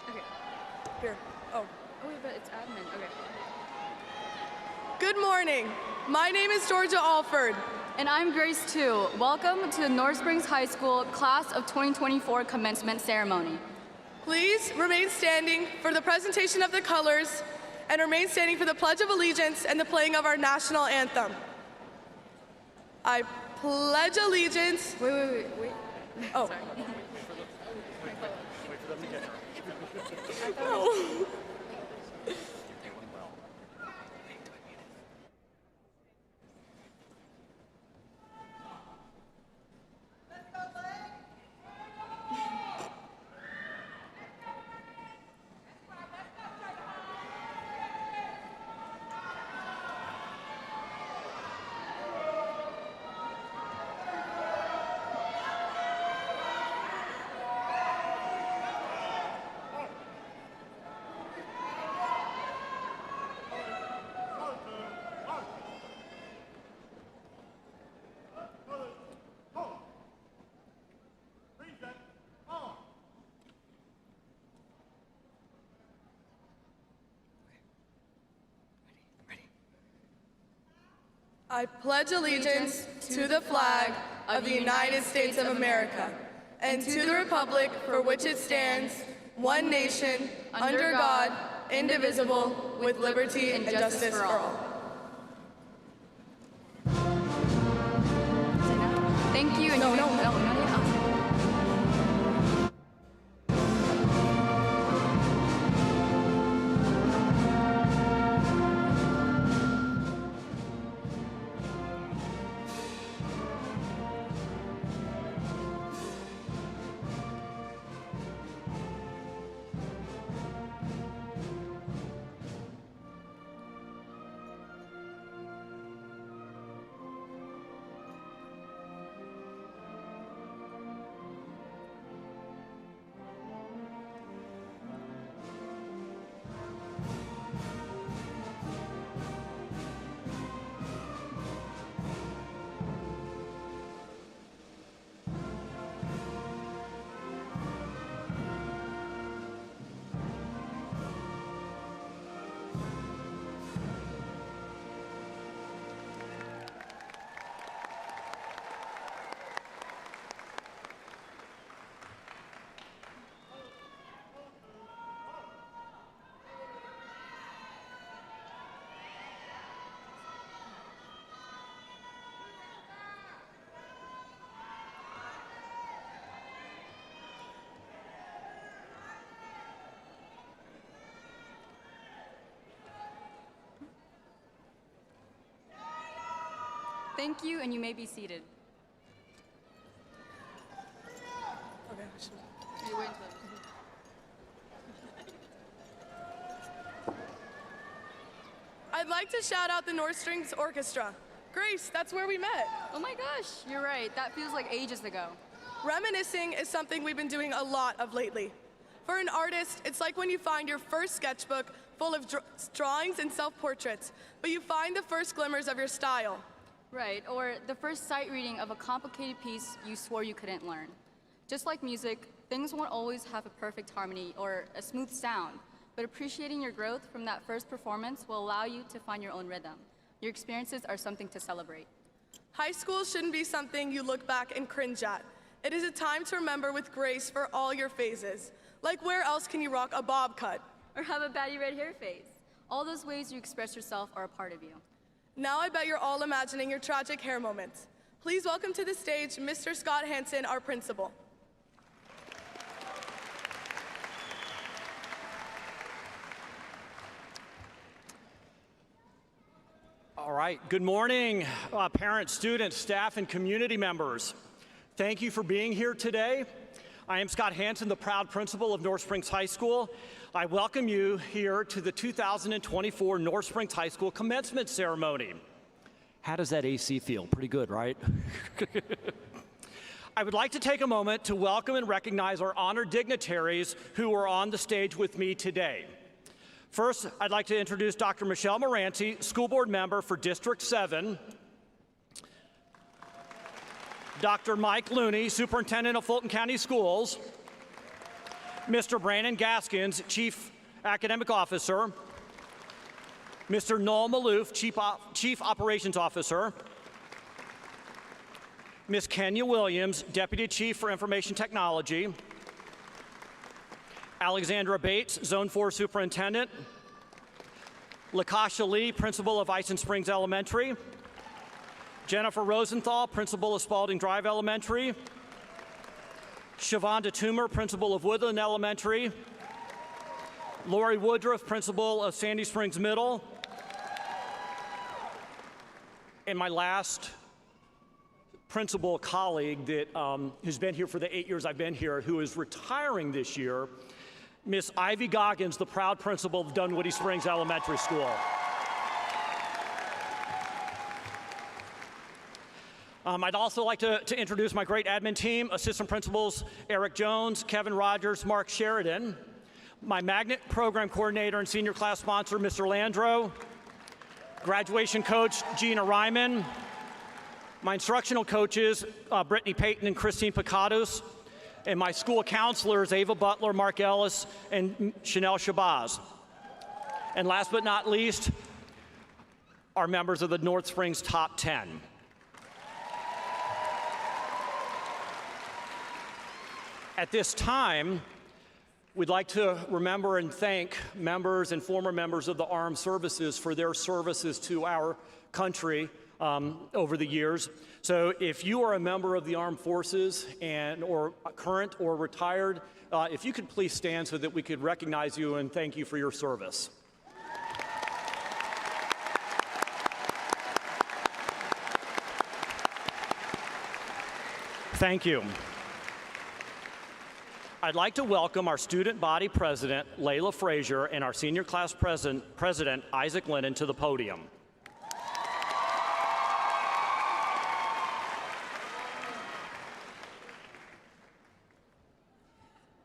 Okay. Here. Oh. Oh wait, but it's admin. Okay. Good morning. My name is Georgia Alford. And I'm Grace too. Welcome to the North Springs High School Class of 2024 Commencement Ceremony. Please remain standing for the presentation of the colors and remain standing for the Pledge of Allegiance and the playing of our national anthem. I pledge allegiance. Wait. Oh. Sorry. Wait for them to get her. No. I pledge allegiance to the flag of the United States of America and to the republic for which it stands, one nation, under God, indivisible, with liberty and justice for all. Thank you. And No. Thank you, and you may be seated. Okay. You wait until I'd like to shout out the North Strings Orchestra. Grace, that's where we met. Oh my gosh, you're right. That feels like ages ago. Reminiscing is something we've been doing a lot of lately. For an artist, it's like when you find your first sketchbook full of drawings and self-portraits, but you find the first glimmers of your style. Right, or the first sight reading of a complicated piece you swore you couldn't learn. Just like music, things won't always have a perfect harmony or a smooth sound, but appreciating your growth from that first performance will allow you to find your own rhythm. Your experiences are something to celebrate. High school shouldn't be something you look back and cringe at. It is a time to remember with grace for all your phases. Like, where else can you rock a bob cut? Or have a batty red hair phase. All those ways you express yourself are a part of you. Now I bet you're all imagining your tragic hair moments. Please welcome to the stage Mr. Scott Hansen, our principal. All right, good morning, parents, students, staff, and community members. Thank you for being here today. I am Scott Hansen, the proud principal of North Springs High School. I welcome you here to the 2024 North Springs High School Commencement Ceremony. How does that AC feel? Pretty good, right? I would like to take a moment to welcome and recognize our honored dignitaries who are on the stage with me today. First, I'd like to introduce Dr. Michelle Moranti, School Board Member for District 7. Dr. Mike Looney, Superintendent of Fulton County Schools. Mr. Brandon Gaskins, Chief Academic Officer. Mr. Noel Maloof, Chief Operations Officer. Ms. Kenya Williams, Deputy Chief for Information Technology. Alexandra Bates, Zone 4 Superintendent. Lakasha Lee, Principal of Ison Springs Elementary. Jennifer Rosenthal, Principal of Spalding Drive Elementary. Shavonda Toomer, Principal of Woodland Elementary. Lori Woodruff, Principal of Sandy Springs Middle. And my last principal colleague that who's been here for the 8 years I've been here, who is retiring this year, Miss Ivy Goggins, the proud principal of Dunwoody Springs Elementary School. I'd also like to introduce my great admin team, assistant principals Eric Jones, Kevin Rogers, Mark Sheridan, my magnet program coordinator and senior class sponsor, Mr. Landro, graduation coach, Gina Ryman, my instructional coaches, Brittany Payton and Christine Picados, and my school counselors, Ava Butler, Mark Ellis, and Chanel Shabazz. And last but not least, our members of the North Springs Top 10. At this time, we'd like to remember and thank members and former members of the armed services for their services to our country over the years. So if you are a member of the armed forces or current or retired, if you could please stand so that we could recognize you and thank you for your service. Thank you. I'd like to welcome our student body president, Layla Frazier, and our senior class president, Isaac Lennon, to the podium.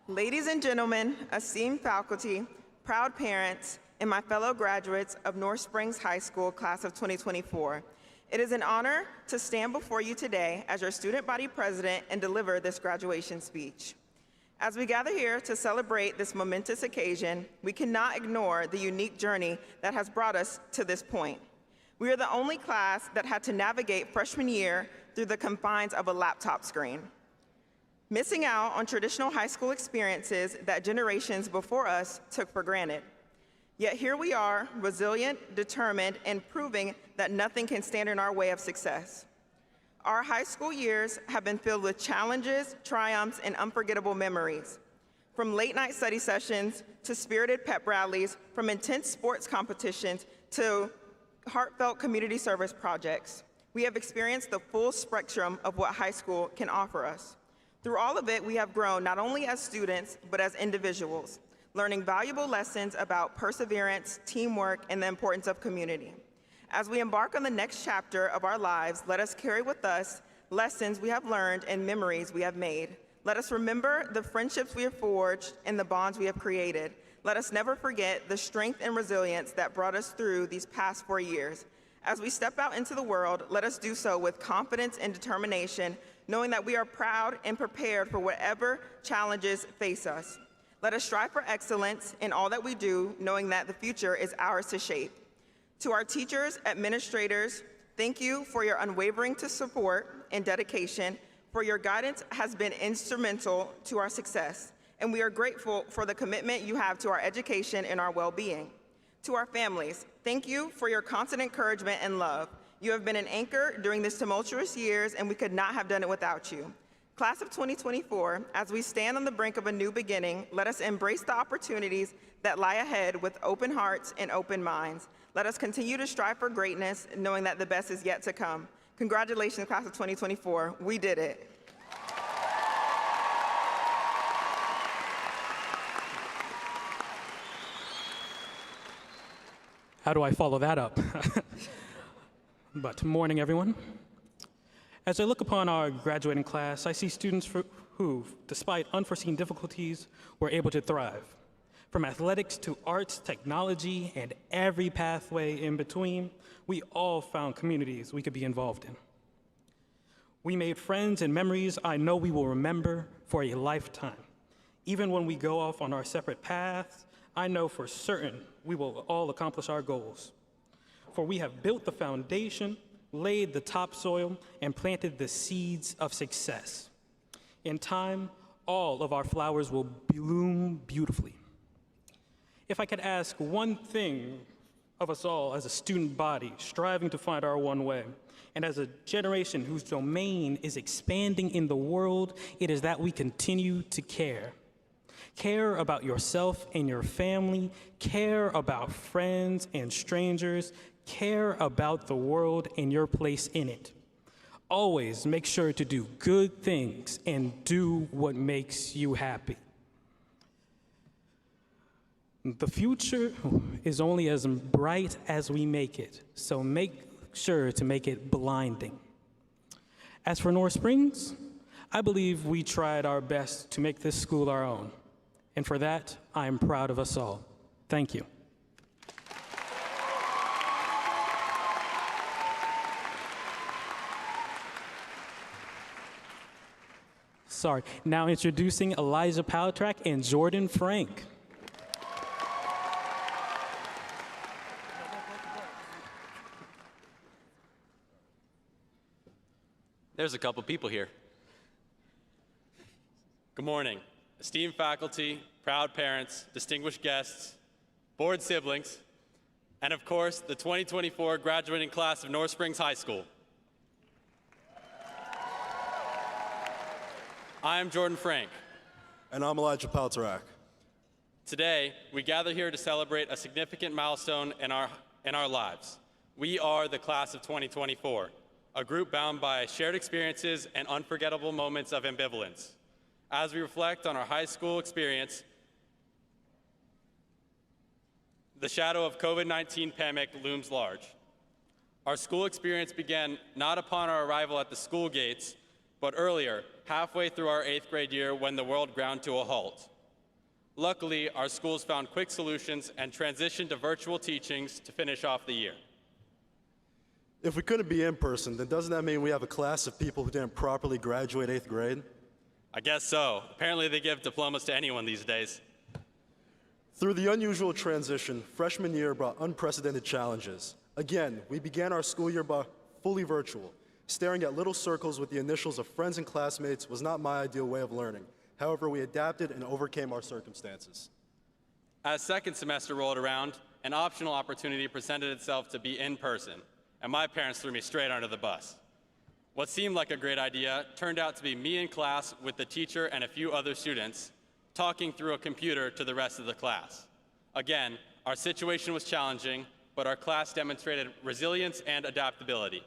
Ladies and gentlemen, esteemed faculty, proud parents, and my fellow graduates of North Springs High School class of 2024, it is an honor to stand before you today as your student body president and deliver this graduation speech. As we gather here to celebrate this momentous occasion, we cannot ignore the unique journey that has brought us to this point. We are the only class that had to navigate freshman year through the confines of a laptop screen, missing out on traditional high school experiences that generations before us took for granted. Yet here we are, resilient, determined, and proving that nothing can stand in our way of success. Our high school years have been filled with challenges, triumphs, and unforgettable memories. From late-night study sessions to spirited pep rallies, from intense sports competitions to heartfelt community service projects, we have experienced the full spectrum of what high school can offer us. Through all of it, we have grown not only as students, but as individuals, learning valuable lessons about perseverance, teamwork, and the importance of community. As we embark on the next chapter of our lives, let us carry with us lessons we have learned and memories we have made. Let us remember the friendships we have forged and the bonds we have created. Let us never forget the strength and resilience that brought us through these past 4 years. As we step out into the world, let us do so with confidence and determination, knowing that we are proud and prepared for whatever challenges face us. Let us strive for excellence in all that we do, knowing that the future is ours to shape. To our teachers, administrators, thank you for your unwavering support and dedication, for your guidance has been instrumental to our success, and we are grateful for the commitment you have to our education and our well-being. To our families, thank you for your constant encouragement and love. You have been an anchor during these tumultuous years, and we could not have done it without you. Class of 2024, as we stand on the brink of a new beginning, let us embrace the opportunities that lie ahead with open hearts and open minds. Let us continue to strive for greatness, knowing that the best is yet to come. Congratulations, class of 2024. We did it. How do I follow that up? But morning, everyone. As I look upon our graduating class, I see students who, despite unforeseen difficulties, were able to thrive. From athletics to arts, technology, and every pathway in between, we all found communities we could be involved in. We made friends and memories I know we will remember for a lifetime. Even when we go off on our separate paths, I know for certain we will all accomplish our goals. For we have built the foundation, laid the topsoil, and planted the seeds of success. In time, all of our flowers will bloom beautifully. If I could ask one thing of us all as a student body striving to find our one way, and as a generation whose domain is expanding in the world, it is that we continue to care. Care about yourself and your family, care about friends and strangers, care about the world and your place in it. Always make sure to do good things and do what makes you happy. The future is only as bright as we make it, so make sure to make it blinding. As for North Springs, I believe we tried our best to make this school our own, and for that, I am proud of us all. Thank you. Sorry, now introducing Elijah Paltrak and Jordan Frank. There's a couple people here. Good morning, esteemed faculty, proud parents, distinguished guests, board siblings, and of course, the 2024 graduating class of North Springs High School. I am Jordan Frank. And I'm Elijah Paltrak. Today, we gather here to celebrate a significant milestone in our lives. We are the class of 2024. A group bound by shared experiences and unforgettable moments of ambivalence. As we reflect on our high school experience, the shadow of COVID-19 pandemic looms large. Our school experience began not upon our arrival at the school gates, but earlier, halfway through our 8th grade year when the world ground to a halt. Luckily, our schools found quick solutions and transitioned to virtual teachings to finish off the year. If we couldn't be in person, then doesn't that mean we have a class of people who didn't properly graduate 8th grade? I guess so. Apparently they give diplomas to anyone these days. Through the unusual transition, freshman year brought unprecedented challenges. Again, we began our school year fully virtual. Staring at little circles with the initials of friends and classmates was not my ideal way of learning. However, we adapted and overcame our circumstances. As second semester rolled around, an optional opportunity presented itself to be in person, and my parents threw me straight under the bus. What seemed like a great idea turned out to be me in class with the teacher and a few other students, talking through a computer to the rest of the class. Again, our situation was challenging, but our class demonstrated resilience and adaptability.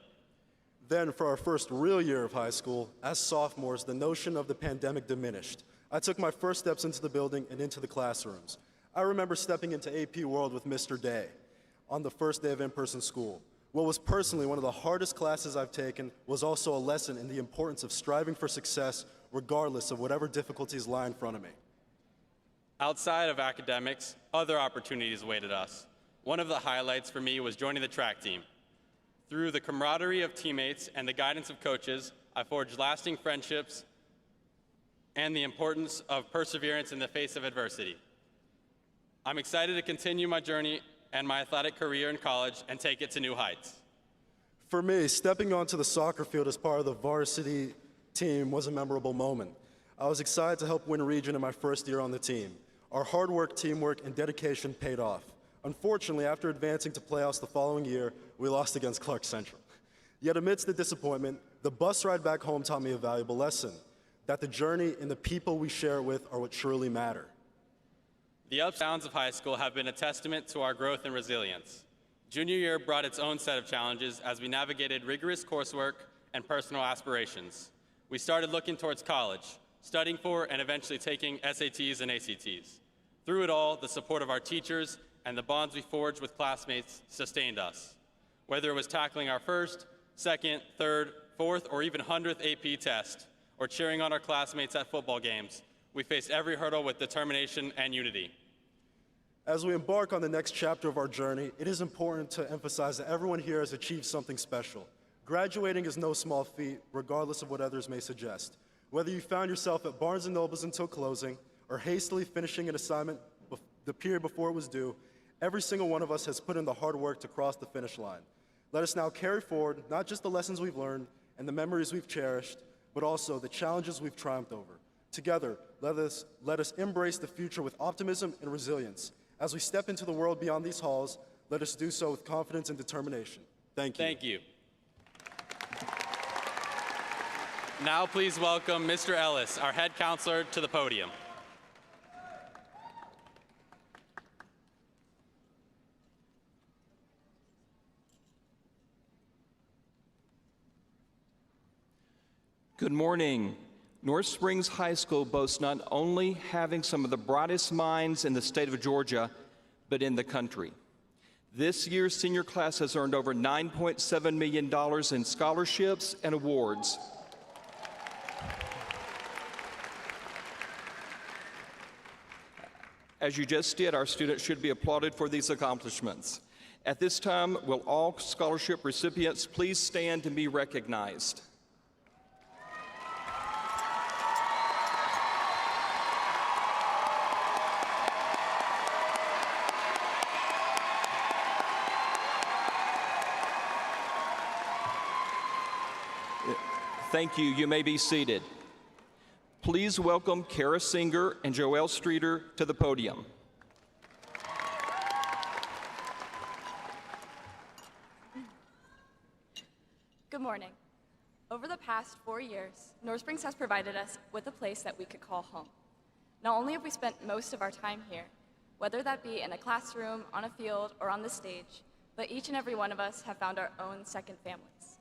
Then, for our first real year of high school, as sophomores, the notion of the pandemic diminished. I took my first steps into the building and into the classrooms. I remember stepping into AP World with Mr. Day on the first day of in-person school. What was personally one of the hardest classes I've taken was also a lesson in the importance of striving for success regardless of whatever difficulties lie in front of me. Outside of academics, other opportunities awaited us. One of the highlights for me was joining the track team. Through the camaraderie of teammates and the guidance of coaches, I forged lasting friendships and the importance of perseverance in the face of adversity. I'm excited to continue my journey and my athletic career in college and take it to new heights. For me, stepping onto the soccer field as part of the varsity team was a memorable moment. I was excited to help win region in my first year on the team. Our hard work, teamwork, and dedication paid off. Unfortunately, after advancing to playoffs the following year, we lost against Clark Central. Yet amidst the disappointment, the bus ride back home taught me a valuable lesson, that the journey and the people we share it with are what truly matter. The ups and downs of high school have been a testament to our growth and resilience. Junior year brought its own set of challenges as we navigated rigorous coursework and personal aspirations. We started looking towards college, studying for and eventually taking SATs and ACTs. Through it all, the support of our teachers and the bonds we forged with classmates sustained us. Whether it was tackling our first, second, third, fourth, or even 100th AP test, or cheering on our classmates at football games, we faced every hurdle with determination and unity. As we embark on the next chapter of our journey, it is important to emphasize that everyone here has achieved something special. Graduating is no small feat, regardless of what others may suggest. Whether you found yourself at Barnes & Noble's until closing, or hastily finishing an assignment the period before it was due, every single one of us has put in the hard work to cross the finish line. Let us now carry forward not just the lessons we've learned and the memories we've cherished, but also the challenges we've triumphed over. Together, let us embrace the future with optimism and resilience. As we step into the world beyond these halls, let us do so with confidence and determination. Thank you. Thank you. Now please welcome Mr. Ellis, our head counselor, to the podium. Good morning. North Springs High School boasts not only having some of the brightest minds in the state of Georgia, but in the country. This year's senior class has earned over $9.7 million in scholarships and awards. As you just did, our students should be applauded for these accomplishments. At this time, will all scholarship recipients please stand and be recognized? Thank you. You may be seated. Please welcome Kara Singer and Joelle Streeter to the podium. Good morning. Over the past 4 years, North Springs has provided us with a place that we could call home. Not only have we spent most of our time here, whether that be in a classroom, on a field, or on the stage, but each and every one of us have found our own second families.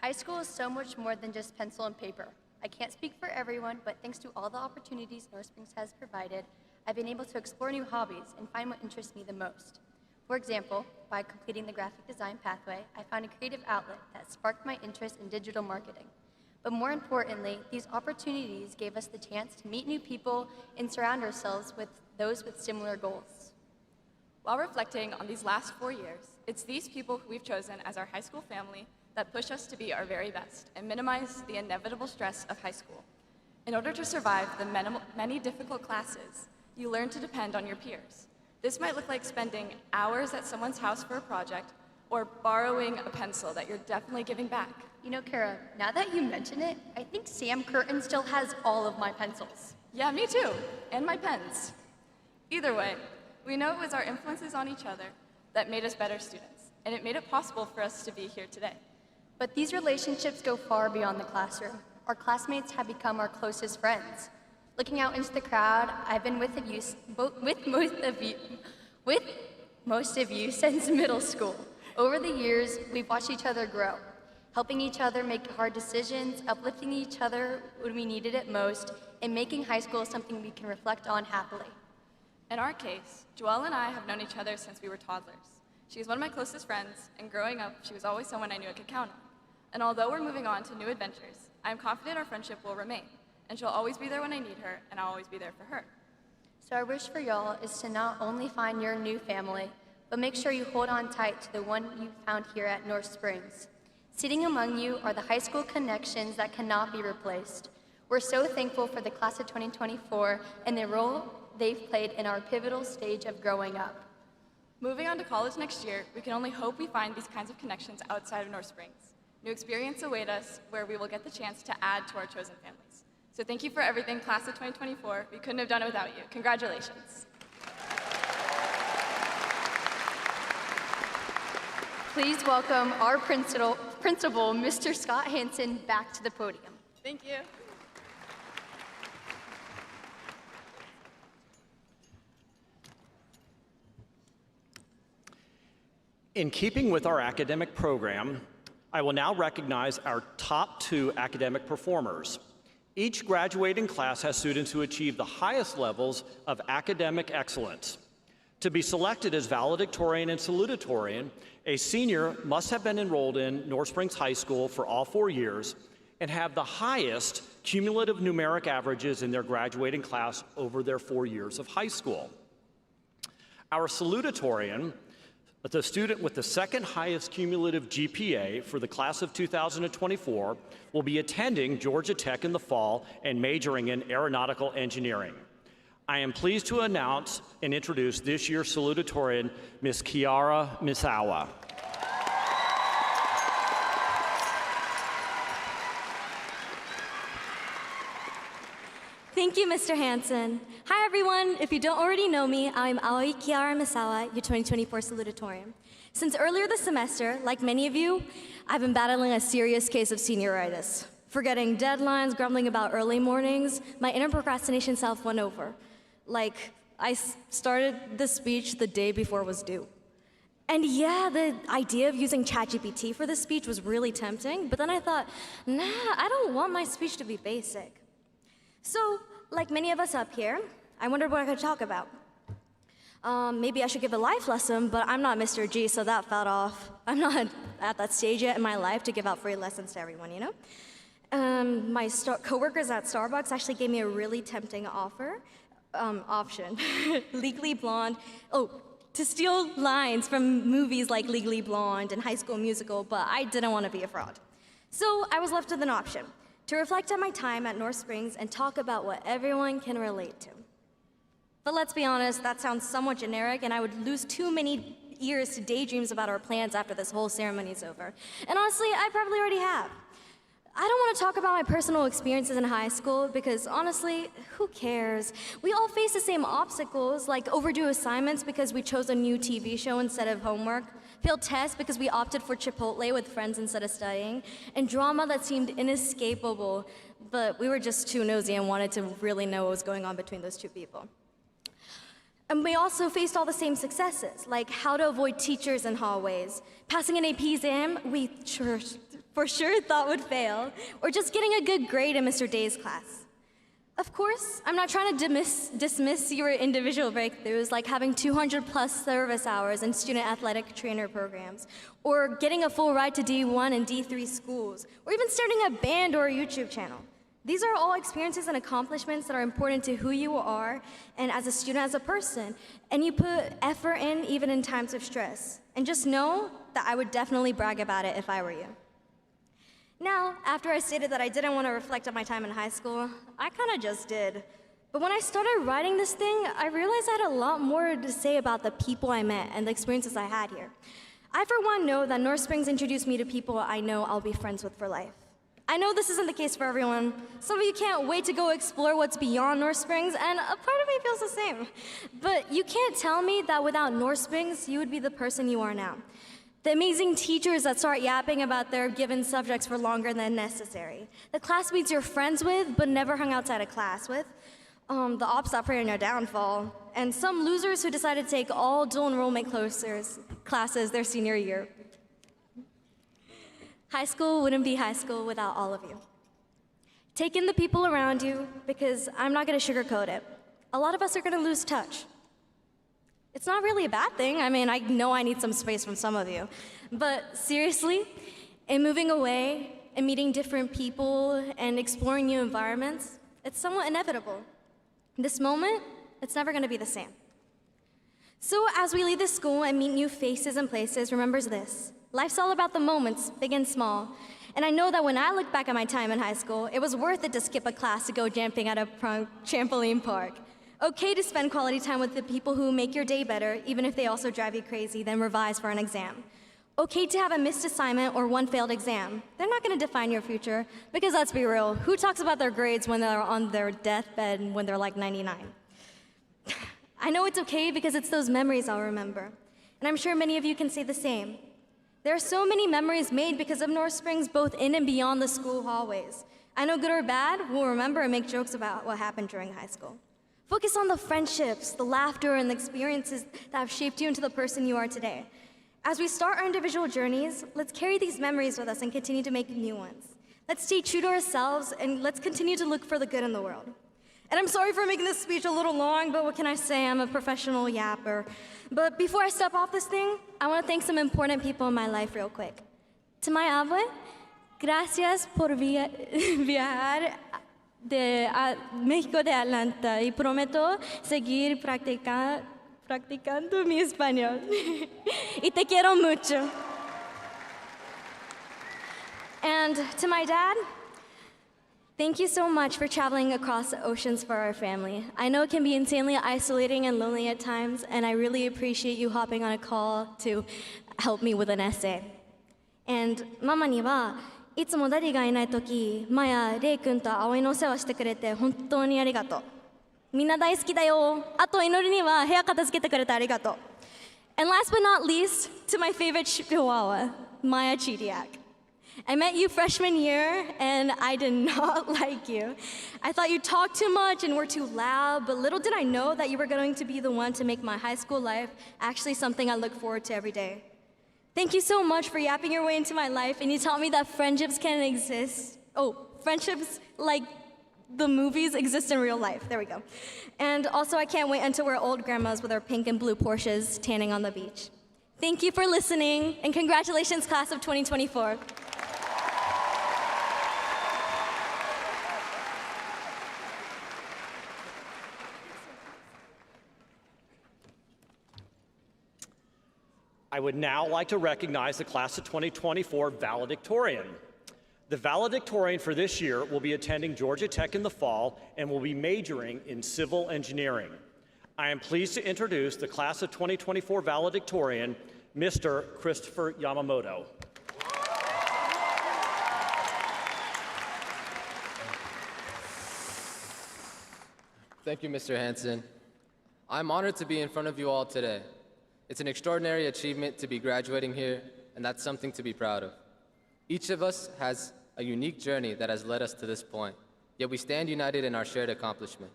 High school is so much more than just pencil and paper. I can't speak for everyone, but thanks to all the opportunities North Springs has provided, I've been able to explore new hobbies and find what interests me the most. For example, by completing the graphic design pathway, I found a creative outlet that sparked my interest in digital marketing. But more importantly, these opportunities gave us the chance to meet new people and surround ourselves with those with similar goals. While reflecting on these last 4 years, it's these people who we've chosen as our high school family that push us to be our very best and minimize the inevitable stress of high school. In order to survive the many difficult classes, you learn to depend on your peers. This might look like spending hours at someone's house for a project or borrowing a pencil that you're definitely giving back. You know, Kara, now that you mention it, I think Sam Curtin still has all of my pencils. Yeah, me too, and my pens. Either way, we know it was our influences on each other that made us better students, and it made it possible for us to be here today. But these relationships go far beyond the classroom. Our classmates have become our closest friends. Looking out into the crowd, I've been with most of you since middle school. Over the years, we've watched each other grow, helping each other make hard decisions, uplifting each other when we needed it most, and making high school something we can reflect on happily. In our case, Joelle and I have known each other since we were toddlers. She is one of my closest friends, and growing up, she was always someone I knew I could count on. And although we're moving on to new adventures, I am confident our friendship will remain, and she'll always be there when I need her, and I'll always be there for her. So our wish for y'all is to not only find your new family, but make sure you hold on tight to the one you found here at North Springs. Sitting among you are the high school connections that cannot be replaced. We're so thankful for the class of 2024 and the role they've played in our pivotal stage of growing up. Moving on to college next year, we can only hope we find these kinds of connections outside of North Springs. New experiences await us where we will get the chance to add to our chosen families. So thank you for everything, class of 2024. We couldn't have done it without you. Congratulations. Please welcome our principal, Mr. Scott Hansen, back to the podium. Thank you. In keeping with our academic program, I will now recognize our top 2 academic performers. Each graduating class has students who achieve the highest levels of academic excellence. To be selected as valedictorian and salutatorian, a senior must have been enrolled in North Springs High School for all 4 years and have the highest cumulative numeric averages in their graduating class over their 4 years of high school. Our salutatorian, the student with the second highest cumulative GPA for the class of 2024, will be attending Georgia Tech in the fall and majoring in aeronautical engineering. I am pleased to announce and introduce this year's salutatorian, Ms. Kiara Misawa. Thank you, Mr. Hansen. Hi, everyone. If you don't already know me, I'm Aoi Kiara Misawa, your 2024 salutatorian. Since earlier this semester, like many of you, I've been battling a serious case of senioritis. Forgetting deadlines, grumbling about early mornings, my inner procrastination self won over. Like, I started the speech the day before it was due. And yeah, the idea of using ChatGPT for this speech was really tempting, but then I thought, nah, I don't want my speech to be basic. So, like many of us up here, I wondered what I could talk about. Maybe I should give a life lesson, but I'm not Mr. G, so that fell off. I'm not at that stage yet in my life to give out free lessons to everyone, you know? My coworkers at Starbucks actually gave me a really tempting option. Legally Blonde, to steal lines from movies like Legally Blonde and High School Musical, but I didn't want to be a fraud. So I was left with an option, to reflect on my time at North Springs and talk about what everyone can relate to. But let's be honest, that sounds somewhat generic, and I would lose too many ears to daydreams about our plans after this whole ceremony is over. And honestly, I probably already have. I don't want to talk about my personal experiences in high school because honestly, who cares? We all face the same obstacles, like overdue assignments because we chose a new TV show instead of homework, failed tests because we opted for Chipotle with friends instead of studying, and drama that seemed inescapable, but we were just too nosy and wanted to really know what was going on between those two people. And we also faced all the same successes, like how to avoid teachers in hallways, passing an AP exam we for sure thought would fail, or just getting a good grade in Mr. Day's class. Of course, I'm not trying to dismiss your individual breakthroughs, like having 200+ service hours in student athletic trainer programs, or getting a full ride to D1 and D3 schools, or even starting a band or a YouTube channel. These are all experiences and accomplishments that are important to who you are and as a student, as a person, and you put effort in even in times of stress. And just know that I would definitely brag about it if I were you. Now, after I stated that I didn't want to reflect on my time in high school, I kind of just did. But when I started writing this thing, I realized I had a lot more to say about the people I met and the experiences I had here. I, for one, know that North Springs introduced me to people I know I'll be friends with for life. I know this isn't the case for everyone. Some of you can't wait to go explore what's beyond North Springs, and a part of me feels the same. But you can't tell me that without North Springs, you would be the person you are now. The amazing teachers that start yapping about their given subjects for longer than necessary. The classmates you're friends with, but never hung outside of class with. The ops that prey on your downfall. And some losers who decided to take all dual enrollment classes their senior year. High school wouldn't be high school without all of you. Take in the people around you, because I'm not gonna sugarcoat it. A lot of us are gonna lose touch. It's not really a bad thing. I mean, I know I need some space from some of you. But seriously, in moving away and meeting different people and exploring new environments, it's somewhat inevitable. This moment, it's never gonna be the same. So as we leave this school and meet new faces and places, remember this. Life's all about the moments, big and small. And I know that when I look back at my time in high school, it was worth it to skip a class to go jumping at a trampoline park. Okay to spend quality time with the people who make your day better, even if they also drive you crazy, then revise for an exam. Okay to have a missed assignment or one failed exam. They're not gonna define your future, because let's be real, who talks about their grades when they're on their deathbed when they're like 99? I know it's okay because it's those memories I'll remember. And I'm sure many of you can say the same. There are so many memories made because of North Springs, both in and beyond the school hallways. I know good or bad, we'll remember and make jokes about what happened during high school. Focus on the friendships, the laughter, and the experiences that have shaped you into the person you are today. As we start our individual journeys, let's carry these memories with us and continue to make new ones. Let's stay true to ourselves, and let's continue to look for the good in the world. And I'm sorry for making this speech a little long, but what can I say? I'm a professional yapper. But before I step off this thing, I want to thank some important people in my life real quick. To my abue, gracias por viajar a México de Atlanta y prometo seguir practicando mi español. Y te quiero mucho. And to my dad, Thank you so much for traveling across the oceans for our family. I know it can be insanely isolating and lonely at times, and I really appreciate you hopping on a call to help me with an essay. And ママにはいつもダディがいないとき、マヤ、レイ君と葵のお世話してくれて本当にありがとう。みんな大好きだよ。あと祈りには部屋片付けてくれてありがとう。And last but not least, to my favorite chihuahua, Maya Chidiak. I met you freshman year, and I did not like you. I thought you talked too much and were too loud, but little did I know that you were going to be the one to make my high school life actually something I look forward to every day. Thank you so much for yapping your way into my life, and you taught me that friendships can exist. Oh, friendships like the movies exist in real life. There we go. And also, I can't wait until we're old grandmas with our pink and blue Porsches tanning on the beach. Thank you for listening, and congratulations, class of 2024. I would now like to recognize the class of 2024 valedictorian. The valedictorian for this year will be attending Georgia Tech in the fall and will be majoring in civil engineering. I am pleased to introduce the class of 2024 valedictorian, Mr. Christopher Yamamoto. Thank you, Mr. Hansen. I'm honored to be in front of you all today. It's an extraordinary achievement to be graduating here, and that's something to be proud of. Each of us has a unique journey that has led us to this point, yet we stand united in our shared accomplishment.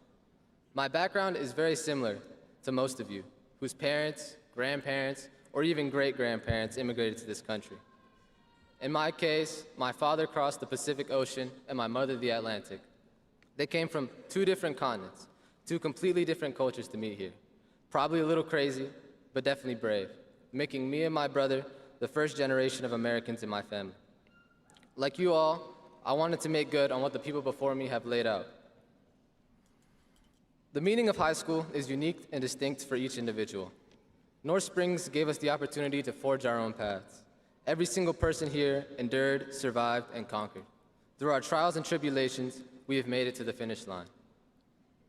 My background is very similar to most of you, whose parents, grandparents, or even great-grandparents immigrated to this country. In my case, my father crossed the Pacific Ocean and my mother the Atlantic. They came from two different continents, two completely different cultures to meet here. Probably a little crazy, but definitely brave, making me and my brother the first generation of Americans in my family. Like you all, I wanted to make good on what the people before me have laid out. The meaning of high school is unique and distinct for each individual. North Springs gave us the opportunity to forge our own paths. Every single person here endured, survived, and conquered. Through our trials and tribulations, we have made it to the finish line.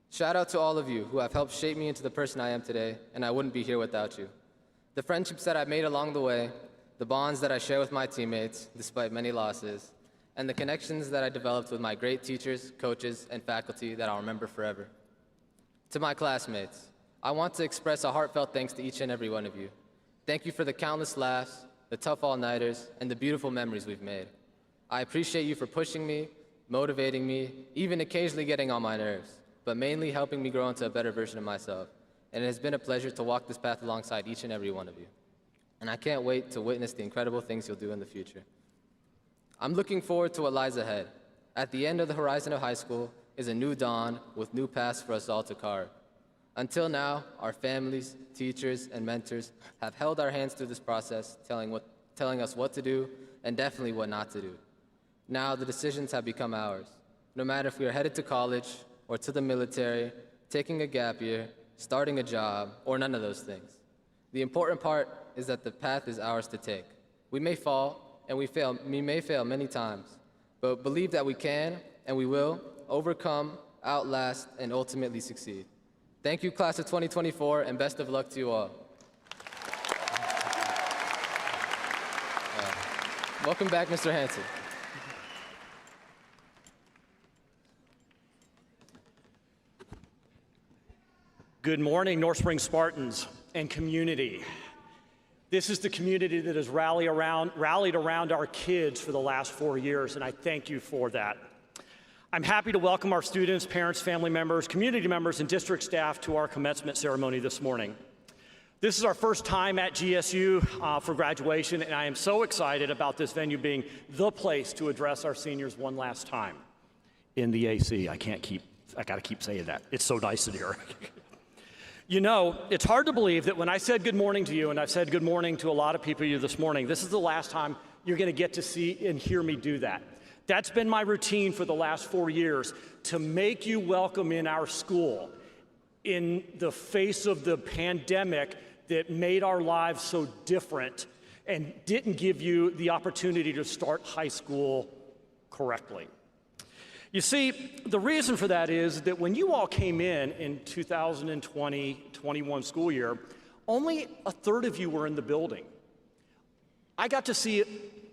Shout out to all of you who have helped shape me into the person I am today, and I wouldn't be here without you. The friendships that I've made along the way, the bonds that I share with my teammates, despite many losses, and the connections that I developed with my great teachers, coaches, and faculty that I'll remember forever. To my classmates, I want to express a heartfelt thanks to each and every one of you. Thank you for the countless laughs, the tough all-nighters, and the beautiful memories we've made. I appreciate you for pushing me, motivating me, even occasionally getting on my nerves, but mainly helping me grow into a better version of myself. And it has been a pleasure to walk this path alongside each and every one of you. And I can't wait to witness the incredible things you'll do in the future. I'm looking forward to what lies ahead. At the end of the horizon of high school is a new dawn with new paths for us all to carve. Until now, our families, teachers, and mentors have held our hands through this process, telling us what to do and definitely what not to do. Now the decisions have become ours. No matter if we are headed to college or to the military, taking a gap year, starting a job, or none of those things. The important part is that the path is ours to take. We may fall, and we may fail many times, but believe that we can, and we will, overcome, outlast, and ultimately succeed. Thank you, class of 2024, and best of luck to you all. Welcome back, Mr. Hansen. Good morning, North Springs Spartans and community. This is the community that has rallied around our kids for the last 4 years, and I thank you for that. I'm happy to welcome our students, parents, family members, community members, and district staff to our commencement ceremony this morning. This is our first time at GSU for graduation, and I am so excited about this venue being the place to address our seniors one last time. In the AC, I gotta keep saying that. It's so nice in here. You know, it's hard to believe that when I said good morning to you, and I've said good morning to a lot of people here this morning, this is the last time you're gonna get to see and hear me do that. That's been my routine for the last 4 years, to make you welcome in our school in the face of the pandemic that made our lives so different and didn't give you the opportunity to start high school correctly. You see, the reason for that is that when you all came in 2020-21 school year, only a third of you were in the building. I got to see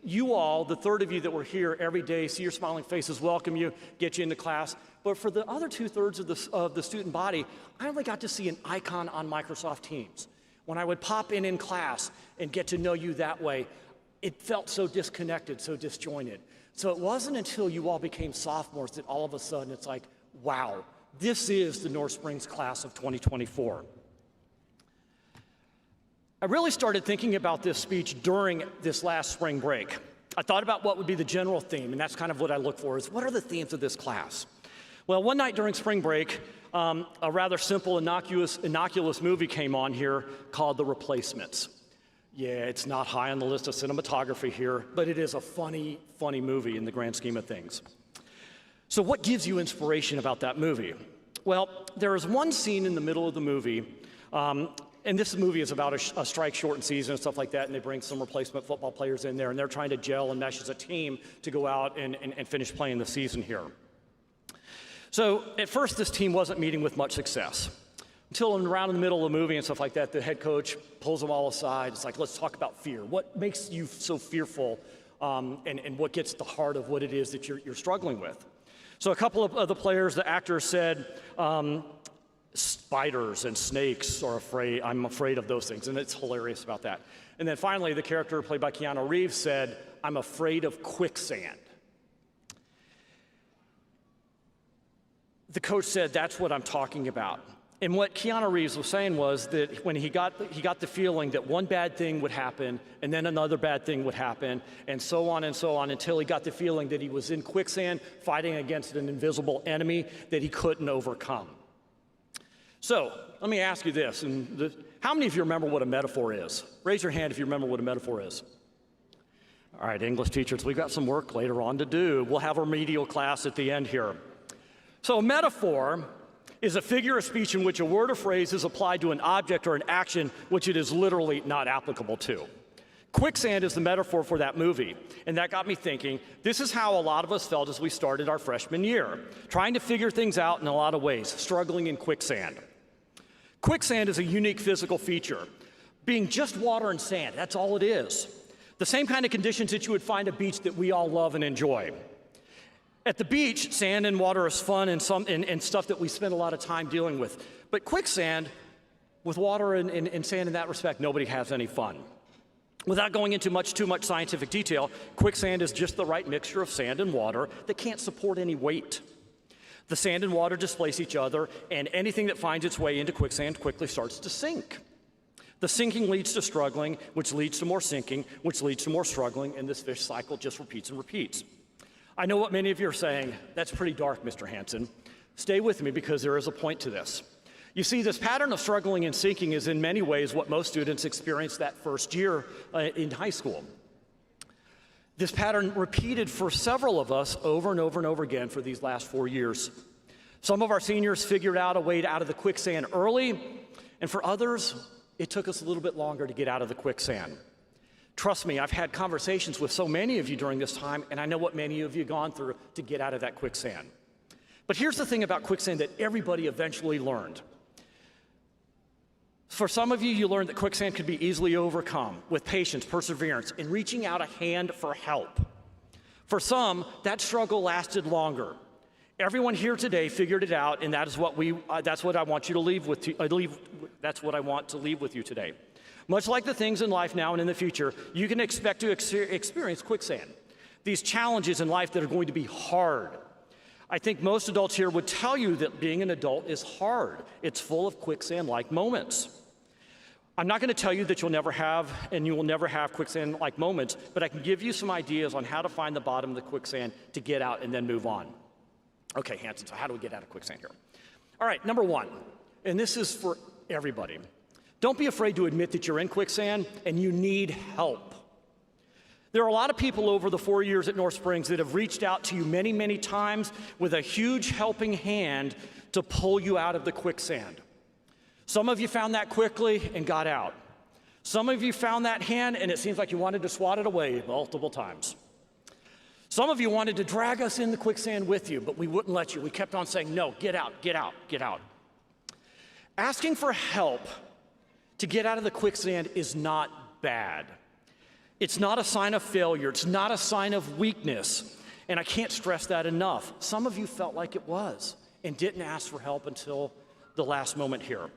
you all, the third of you that were here every day, see your smiling faces, welcome you, get you into class. But for the other 2/3 of the student body, I only got to see an icon on Microsoft Teams. When I would pop in class and get to know you that way, it felt so disconnected, so disjointed. So it wasn't until you all became sophomores that all of a sudden it's like, wow, this is the North Springs class of 2024. I really started thinking about this speech during this last spring break. I thought about what would be the general theme, and that's kind of what I look for, is what are the themes of this class? Well, one night during spring break, a rather simple, innocuous movie came on here called The Replacements. Yeah, it's not high on the list of cinematography here, but it is a funny, funny movie in the grand scheme of things. So what gives you inspiration about that movie? Well, there is one scene in the middle of the movie, and this movie is about a strike-shortened season and stuff like that, and they bring some replacement football players in there, and they're trying to gel and mesh as a team to go out and finish playing the season here. So at first, this team wasn't meeting with much success. Until around in the middle of the movie and stuff like that, the head coach pulls them all aside. It's like, let's talk about fear. What makes you so fearful, and what gets at the heart of what it is that you're struggling with? So a couple of the players, the actors said, spiders and snakes are afraid. I'm afraid of those things, and it's hilarious about that. And then finally, the character played by Keanu Reeves said, I'm afraid of quicksand. The coach said, that's what I'm talking about. And what Keanu Reeves was saying was that when he got the feeling that one bad thing would happen, and then another bad thing would happen, and so on, until he got the feeling that he was in quicksand fighting against an invisible enemy that he couldn't overcome. So let me ask you this, how many of you remember what a metaphor is? Raise your hand if you remember what a metaphor is. All right, English teachers, we've got some work later on to do. We'll have a remedial class at the end here. So a metaphor is a figure of speech in which a word or phrase is applied to an object or an action which it is literally not applicable to. Quicksand is the metaphor for that movie, and that got me thinking, this is how a lot of us felt as we started our freshman year, trying to figure things out in a lot of ways, struggling in quicksand. Quicksand is a unique physical feature, being just water and sand, that's all it is. The same kind of conditions that you would find at a beach that we all love and enjoy. At the beach, sand and water is fun and stuff that we spend a lot of time dealing with. But quicksand, with water and sand in that respect, nobody has any fun. Without going into too much scientific detail, quicksand is just the right mixture of sand and water that can't support any weight. The sand and water displace each other, and anything that finds its way into quicksand quickly starts to sink. The sinking leads to struggling, which leads to more sinking, which leads to more struggling, and this fish cycle just repeats and repeats. I know what many of you are saying. That's pretty dark, Mr. Hansen. Stay with me because there is a point to this. You see, this pattern of struggling and sinking is in many ways what most students experience that first year in high school. This pattern repeated for several of us over and over and over again for these last 4 years. Some of our seniors figured out a way out of the quicksand early, and for others, it took us a little bit longer to get out of the quicksand. Trust me, I've had conversations with so many of you during this time, and I know what many of you have gone through to get out of that quicksand. But here's the thing about quicksand that everybody eventually learned. For some of you, you learned that quicksand could be easily overcome with patience, perseverance, and reaching out a hand for help. For some, that struggle lasted longer. Everyone here today figured it out, and that is that's what I want you to leave with. That's what I want to leave with you today. Much like the things in life now and in the future, you can expect to experience quicksand. These challenges in life that are going to be hard. I think most adults here would tell you that being an adult is hard. It's full of quicksand-like moments. I'm not going to tell you that you will never have quicksand-like moments, but I can give you some ideas on how to find the bottom of the quicksand to get out and then move on. Okay, Hanson, so how do we get out of quicksand here? All right, number one, and this is for everybody. Don't be afraid to admit that you're in quicksand and you need help. There are a lot of people over the 4 years at North Springs that have reached out to you many, many times with a huge helping hand to pull you out of the quicksand. Some of you found that quickly and got out. Some of you found that hand and it seems like you wanted to swat it away multiple times. Some of you wanted to drag us in the quicksand with you, but we wouldn't let you. We kept on saying, no, get out, get out, get out. Asking for help to get out of the quicksand is not bad. It's not a sign of failure. It's not a sign of weakness. And I can't stress that enough. Some of you felt like it was and didn't ask for help until the last moment here.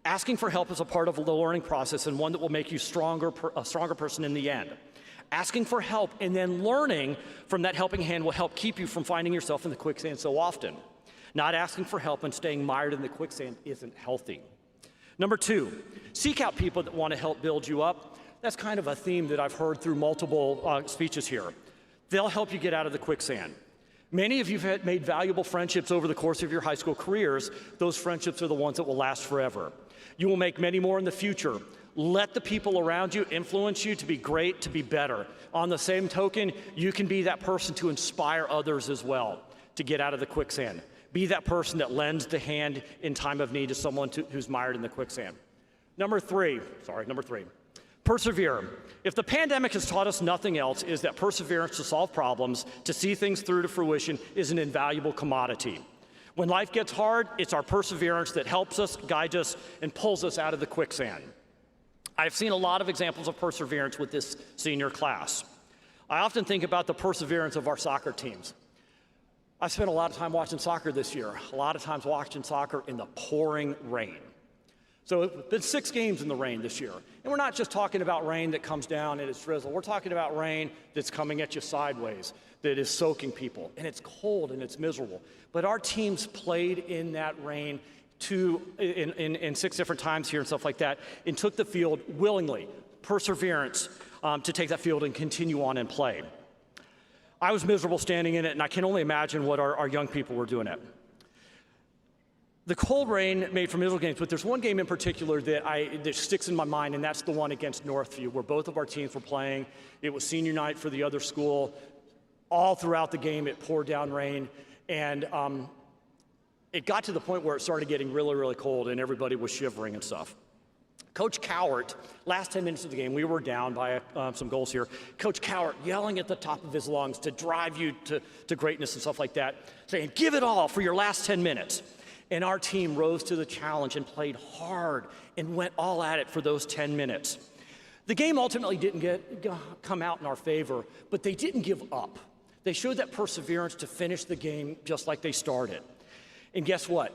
Asking for help is a part of the learning process and one that will make you a stronger person in the end. Asking for help and then learning from that helping hand will help keep you from finding yourself in the quicksand so often. Not asking for help and staying mired in the quicksand isn't healthy. Number 2, seek out people that want to help build you up. That's kind of a theme that I've heard through multiple speeches here. They'll help you get out of the quicksand. Many of you have made valuable friendships over the course of your high school careers. Those friendships are the ones that will last forever. You will make many more in the future. Let the people around you influence you to be great, to be better. On the same token, you can be that person to inspire others as well to get out of the quicksand. Be that person that lends the hand in time of need to someone who's mired in the quicksand. Number three, persevere. If the pandemic has taught us nothing else, is that perseverance to solve problems, to see things through to fruition, is an invaluable commodity. When life gets hard, it's our perseverance that helps us, guides us, and pulls us out of the quicksand. I've seen a lot of examples of perseverance with this senior class. I often think about the perseverance of our soccer teams. I spent a lot of time watching soccer this year, a lot of times watching soccer in the pouring rain. So it's been 6 games in the rain this year. And we're not just talking about rain that comes down and it's drizzle. We're talking about rain that's coming at you sideways, that is soaking people. And it's cold and it's miserable. But our teams played in that rain in 6 different times here and stuff like that, and took the field willingly, perseverance to take that field and continue on and play. I was miserable standing in it, and I can only imagine what our young people were doing it. The cold rain made for miserable games, but there's one game in particular that sticks in my mind, and that's the one against Northview, where both of our teams were playing. It was senior night for the other school. All throughout the game, it poured down rain, and it got to the point where it started getting really, really cold, and everybody was shivering and stuff. Coach Cowart, last 10 minutes of the game, we were down by some goals here. Coach Cowart yelling at the top of his lungs to drive you to greatness and stuff like that, saying, give it all for your last 10 minutes. And our team rose to the challenge and played hard and went all at it for those 10 minutes. The game ultimately didn't come out in our favor, but they didn't give up. They showed that perseverance to finish the game just like they started. And guess what?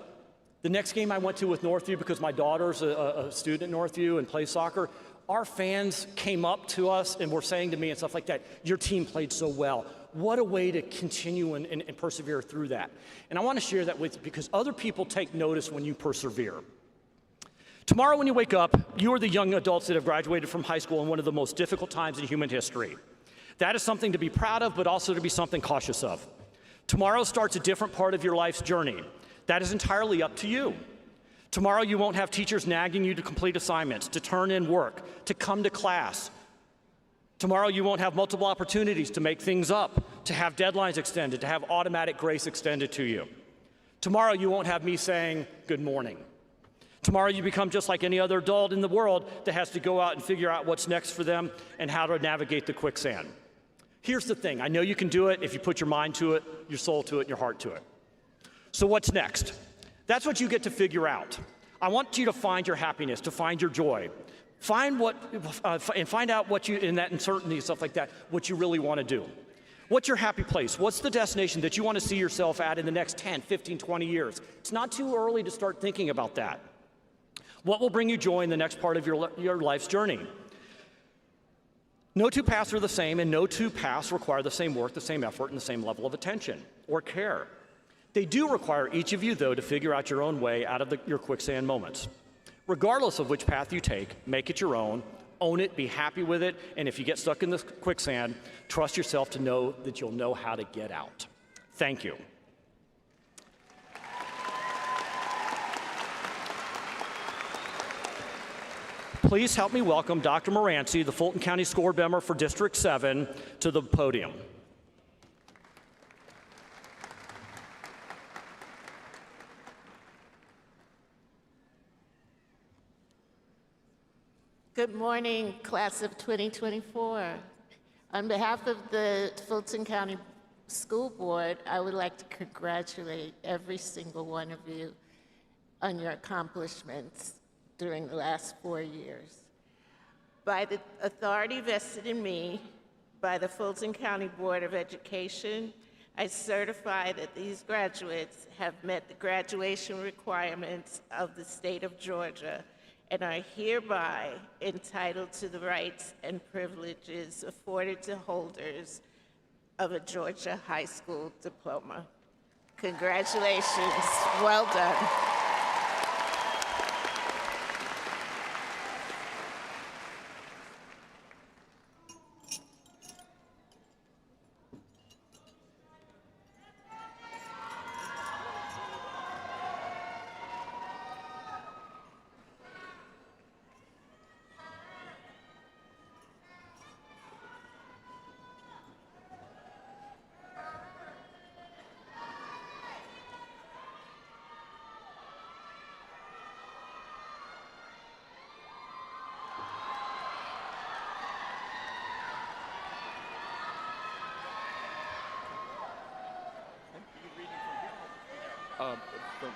The next game I went to with Northview, because my daughter's a student at Northview and plays soccer, our fans came up to us and were saying to me and stuff like that, your team played so well. What a way to continue and persevere through that. And I want to share that with you because other people take notice when you persevere. Tomorrow when you wake up, you are the young adults that have graduated from high school in one of the most difficult times in human history. That is something to be proud of, but also to be something cautious of. Tomorrow starts a different part of your life's journey. That is entirely up to you. Tomorrow you won't have teachers nagging you to complete assignments, to turn in work, to come to class. Tomorrow you won't have multiple opportunities to make things up, to have deadlines extended, to have automatic grace extended to you. Tomorrow you won't have me saying good morning. Tomorrow you become just like any other adult in the world that has to go out and figure out what's next for them and how to navigate the quicksand. Here's the thing, I know you can do it if you put your mind to it, your soul to it, and your heart to it. So what's next? That's what you get to figure out. I want you to find your happiness, to find your joy. Find out what you, in that uncertainty and stuff like that, what you really want to do. What's your happy place? What's the destination that you want to see yourself at in the next 10, 15, 20 years? It's not too early to start thinking about that. What will bring you joy in the next part of your life's journey? No two paths are the same, and no two paths require the same work, the same effort, and the same level of attention or care. They do require each of you, though, to figure out your own way out of your quicksand moments. Regardless of which path you take, make it your own, own it, be happy with it, and if you get stuck in the quicksand, trust yourself to know that you'll know how to get out. Thank you. Please help me welcome Dr. Moranci, the Fulton County Score Member for District 7, to the podium. Good morning, class of 2024. On behalf of the Fulton County school board, I would like to congratulate every single one of you on your accomplishments during the last 4 years. By the authority vested in me by the Fulton County Board of Education, I certify that these graduates have met the graduation requirements of the state of Georgia and are hereby entitled to the rights and privileges afforded to holders of a Georgia high school diploma. Congratulations, well done.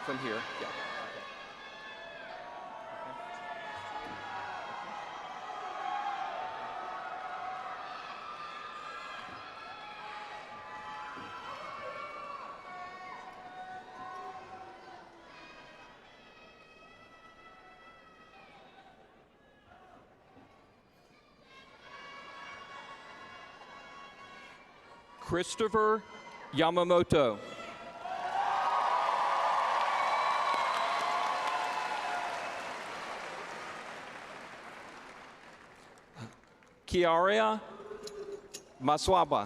From here, yeah. Christopher Yamamoto. Kiaria Maswaba.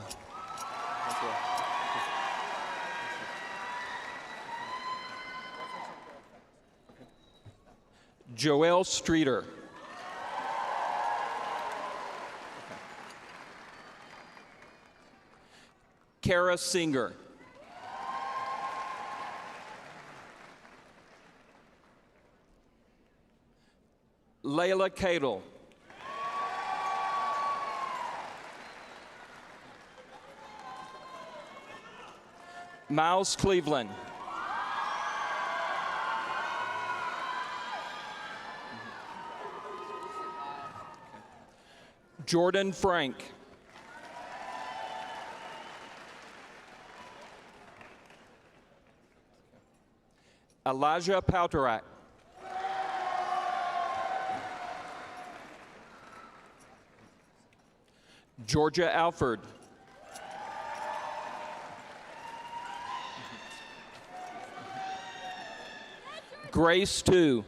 Joel Streeter. Kara Singer. Layla Cadle. Miles Cleveland. Jordan Frank. Elijah Pouterak. Georgia Alford. Grace Tu.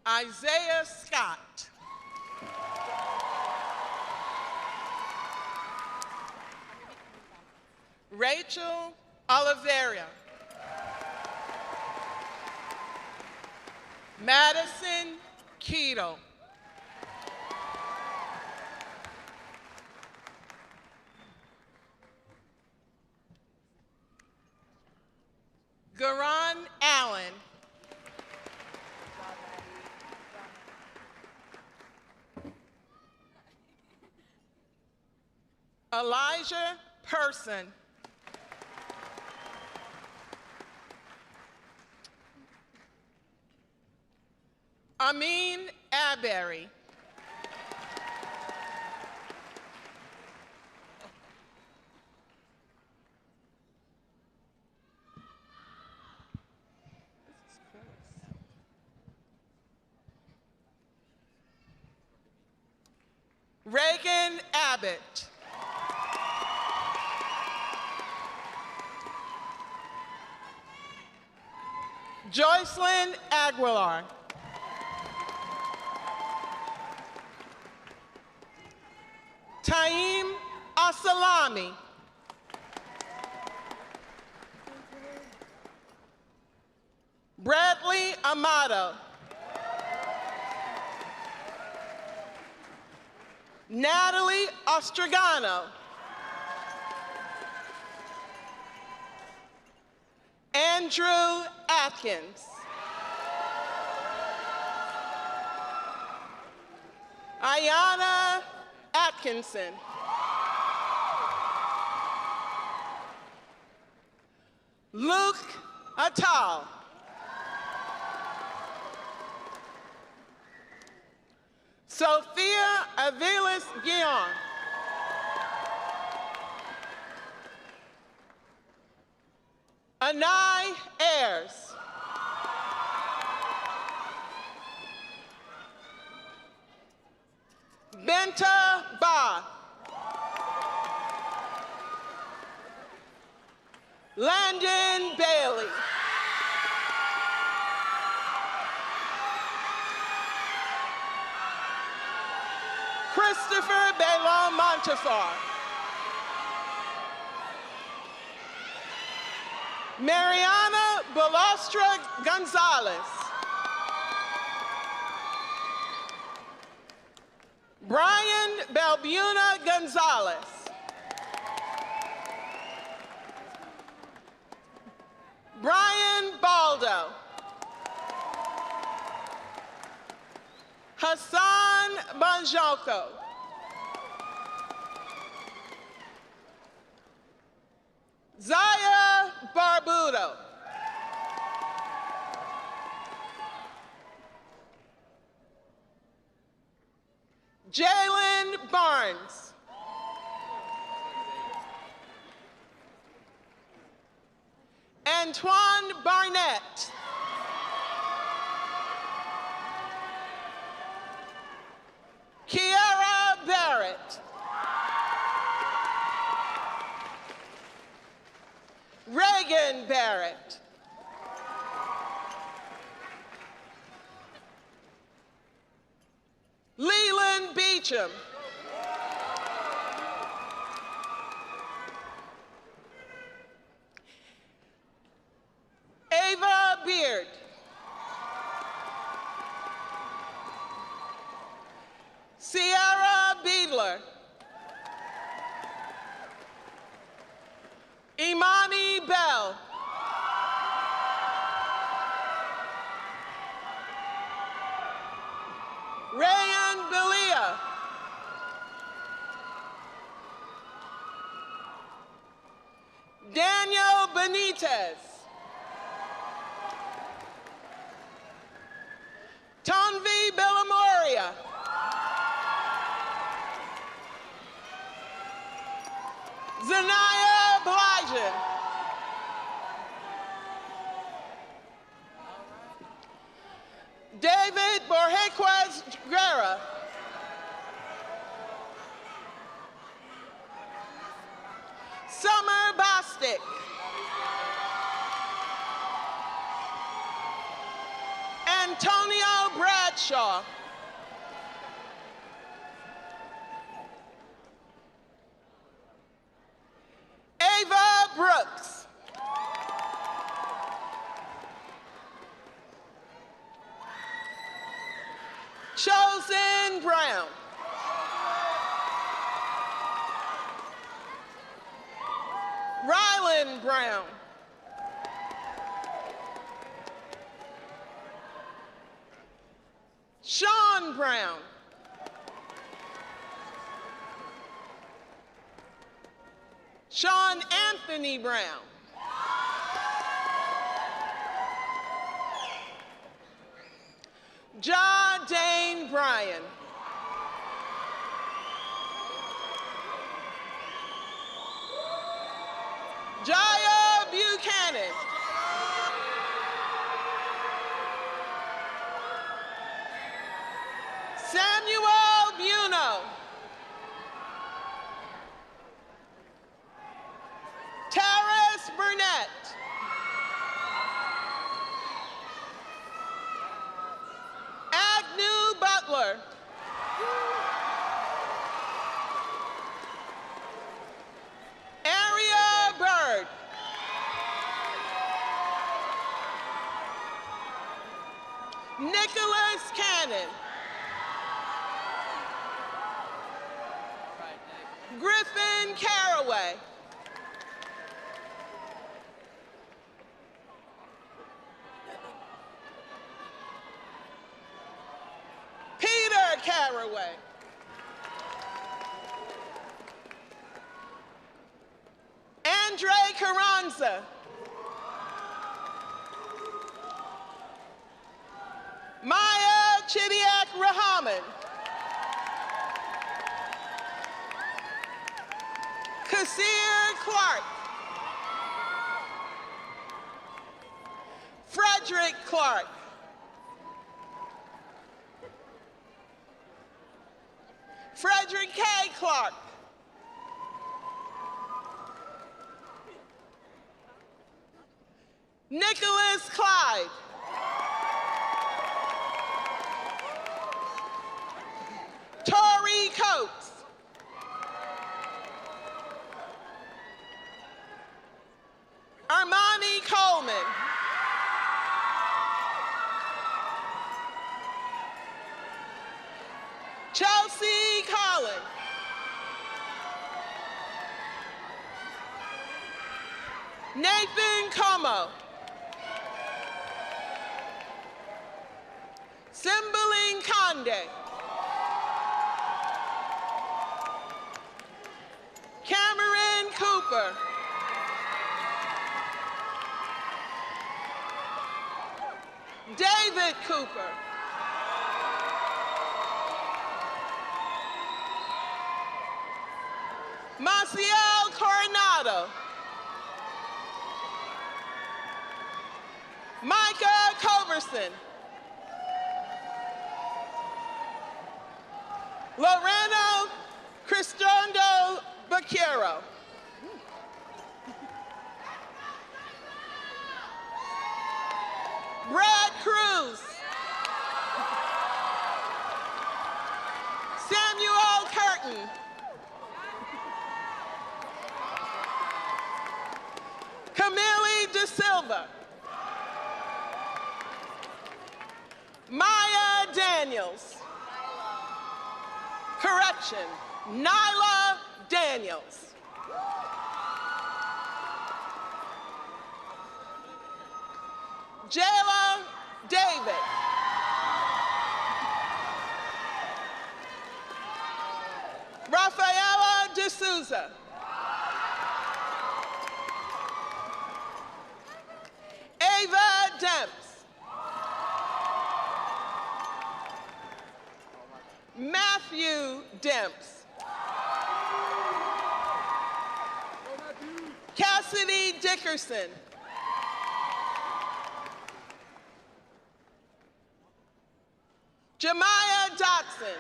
Isaiah Scott. Rachel Oliveira. Madison Keto. Garan Allen. Elijah Person. Amin Abberry. Reagan Abbott. Joycelyn Aguilar. Taim Asalami. Bradley Amato. Natalie Ostrogano. Andrew Atkins. Ayana Atkinson. Luke Atal. Sophia Aviles Guion. Anai Ayers. Benta Ba. Landon Bailey. Christopher Belon Montefar. Mariana Balostra Gonzalez. Brian Balbuna Gonzalez. Brian Baldo. Hassan Banjoko. Zaya Barbudo. Jalen Barnes. Antoine Barnett. Kiara Barrett. Reagan Barrett. Leland Beecham. Ava Beard. Sierra Beadler. Imani Bell. Rayan Belia. Daniel Benitez. Tanvi Bellamoria. Zanaya Blige. David Borjequez Guerra. Summer Bostic. Antonio Bradshaw. Ava Brooks. Chosen Brown. Rylan Brown. Sean Brown. Sean Anthony Brown. Ja Dane Bryan. Jaya Buchanan. Samuel Buno. Terrace Burnett. Nicholas Cannon. Griffin Caraway. Peter Caraway. Andre Carranza. Maya Chidiak Rahman. Kasir Clark. Frederick Clark. Frederick K. Clark. Nicholas Clyde. Tori Coates. Armani Coleman. Chelsea Collin. Nathan Como. Cymbeline Conde. Cameron Cooper. David Cooper. Maciel Coronado. Micah Coverson. Loreno Cristondo Baquero. Brad Cruz. Samuel Curtin. Camille De Silva. Maya Daniels. Correction, Nyla Daniels. Jayla David. Rafaela D'Souza. Ava Demps. Matthew Demps. Cassidy Dickerson. Jemiah Dotson.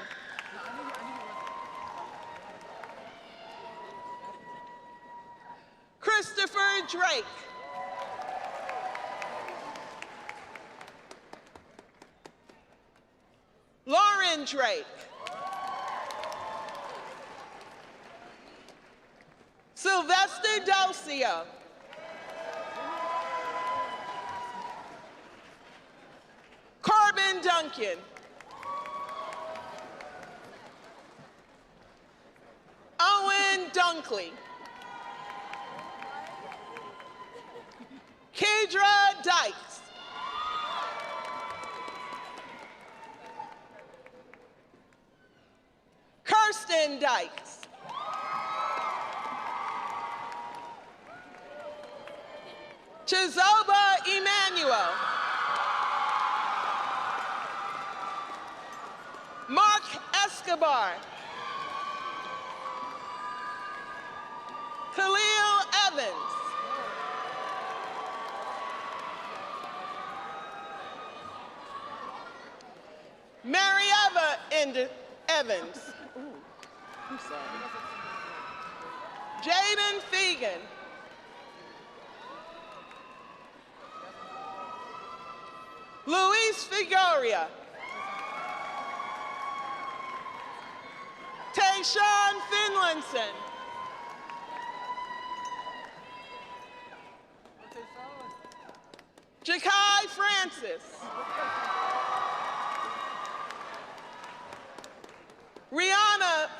Christopher Drake. Lauren Drake. Sylvester Delcio. Corbin Duncan. Owen Dunkley. Kedra Dykes. Kirsten Dykes. Chizoba Emmanuel. Mark Escobar. Khalil Evans. Marieva Evans. I'm sorry. Jaden Fegan. Luis Figueria. Tayshawn Finlinson. Jakai Francis.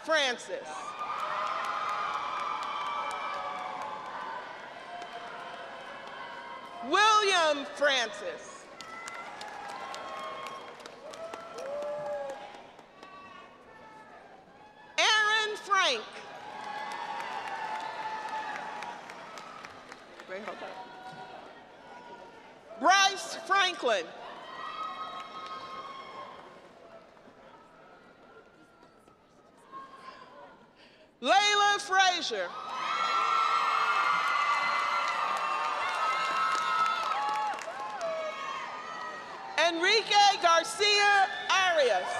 Francis. William Francis. Aaron Frank. Wait, hold on. Bryce Franklin. Layla Frazier. Enrique Garcia Arias.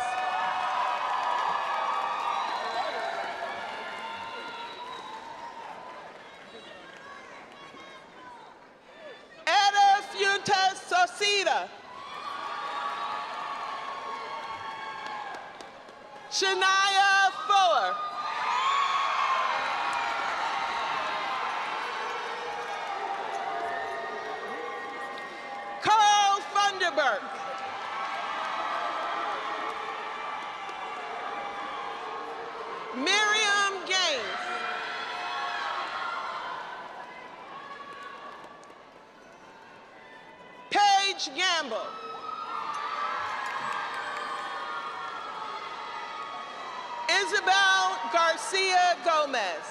Eda Fuentes Sosida. Shania Fuller. Carl Funderburg. Miriam Gaines. Paige Gamble. Isabel Garcia Gomez.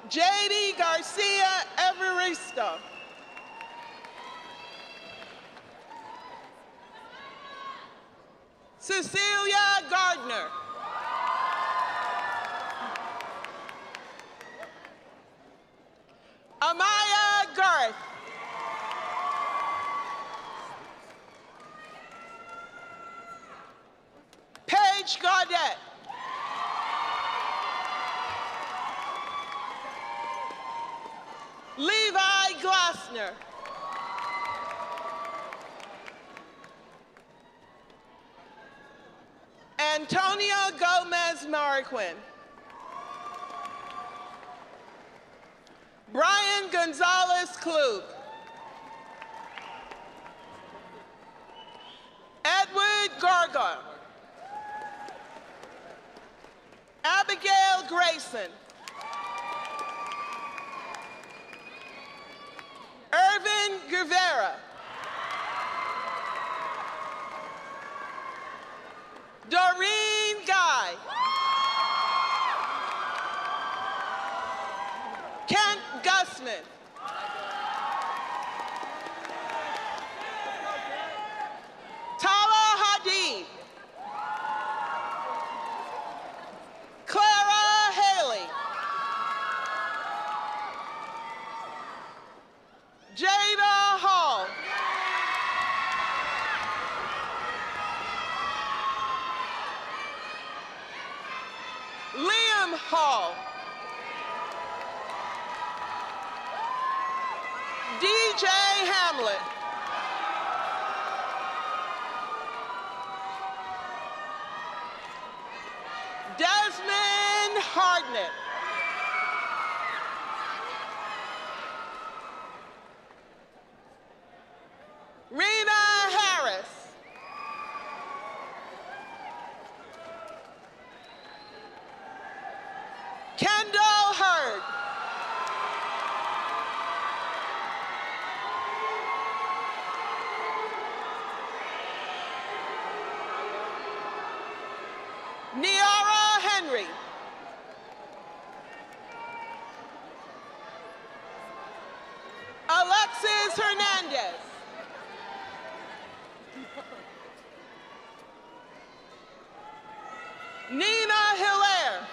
J.D. Garcia Evaristo. Cecilia Gardner. Amaya Garth. Paige Gaudette. Levi Glassner. Antonio Gomez Mariquin. Brian Gonzalez Klug. Edward Gargar. Abigail Grayson. Irvin Guevara. Doreen Guy. Kent Gusman. Tala Hadid. Clara Haley. Jada Hall. Liam Hall. DJ Hamlet. Desmond Hardnett. Rena Harris. Kendall Hurd. Niara Henry. Alexis Hernandez. Nina Hilaire.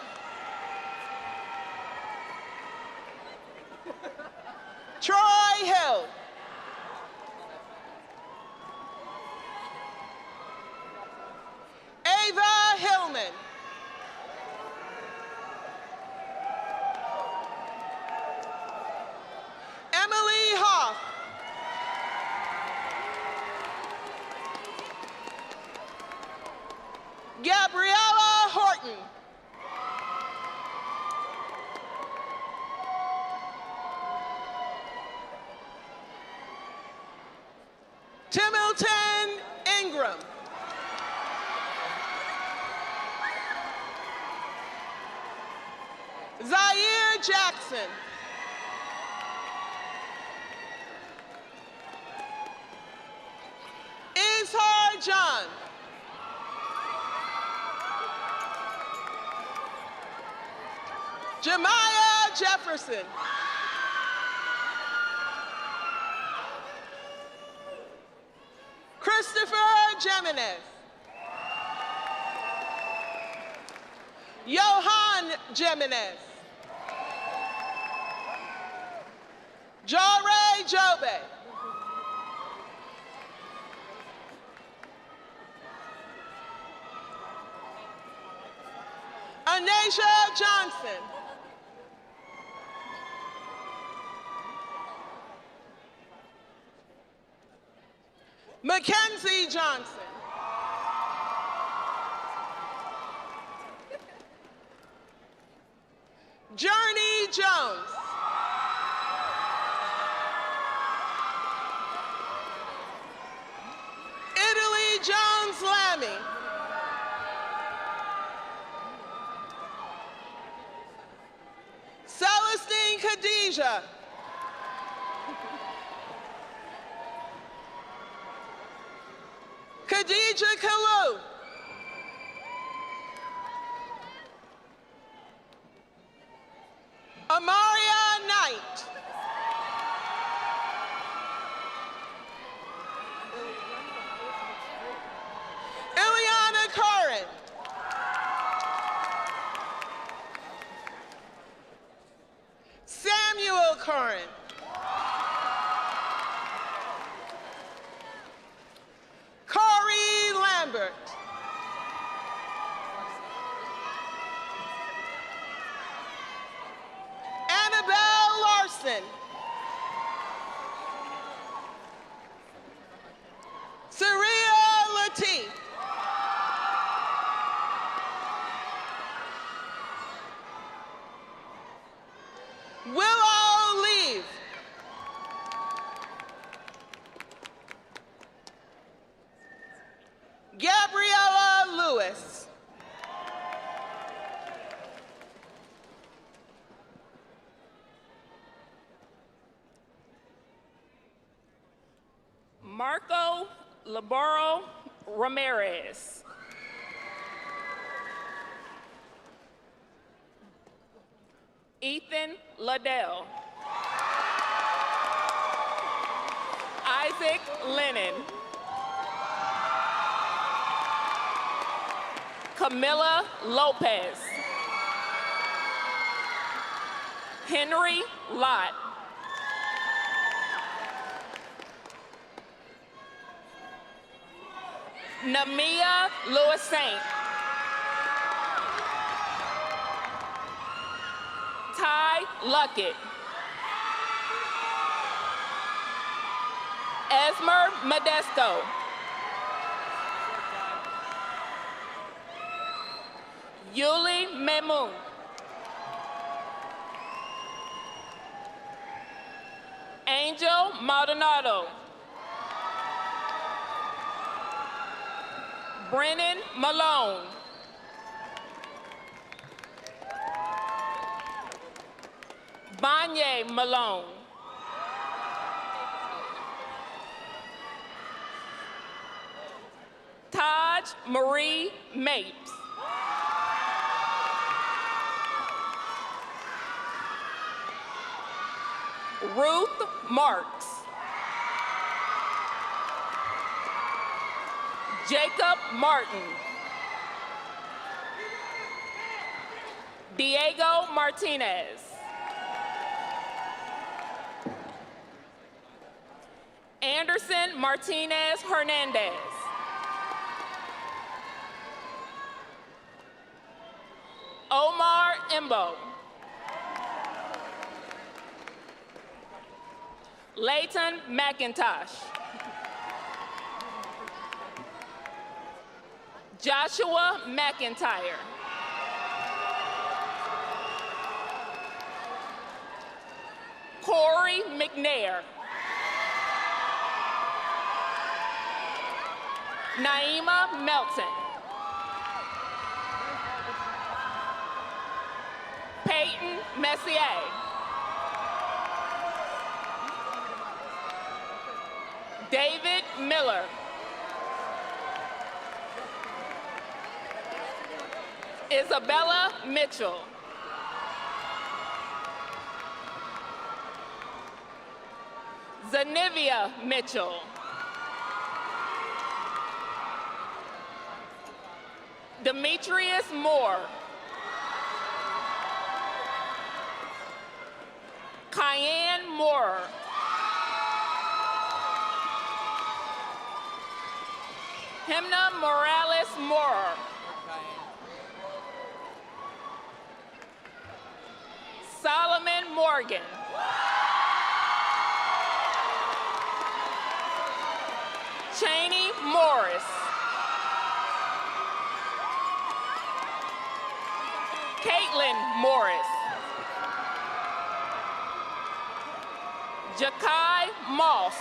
Troy Hill. Ava Hillman. Emily Hoff. Gabriella Horton. Timilton Ingram. Jackson. Ishar John. Jemiah Jefferson. Christopher Jimenez. Johan Jimenez. Jare Jobe. Anasia Johnson. Mackenzie Johnson. Journey Jones. Italy Jones Lammy. Celestine Khadija. Khadija Kalu. Amaria Knight. Ileana Karin. Samuel Karin. Kari Lambert. Annabelle Larson. Saria Latif. Willow Leave. Gabriella Lewis. Marco Laboro Ramirez. Ethan Liddell. Isaac Lennon. Camilla Lopez. Henry Lott. Namia Lewis Saint. Ty Luckett. Esmer Modesto. Yuli Memoon. Angel Maldonado. Brennan Malone. Banye Malone. Taj Marie Mapes. Ruth Marks. Jacob Martin. Diego Martinez. Anderson Martinez Hernandez. Omar Imbo. Leighton McIntosh. Joshua McIntyre. Corey McNair. Naima Melton. Peyton Quentin Messier. David Miller. Isabella Mitchell. Zanivia Mitchell. Demetrius Moore. Cayenne Moore. Himna Morales Moore. Solomon Morgan. Cheney Morris. Caitlin Morris. Jakai Moss.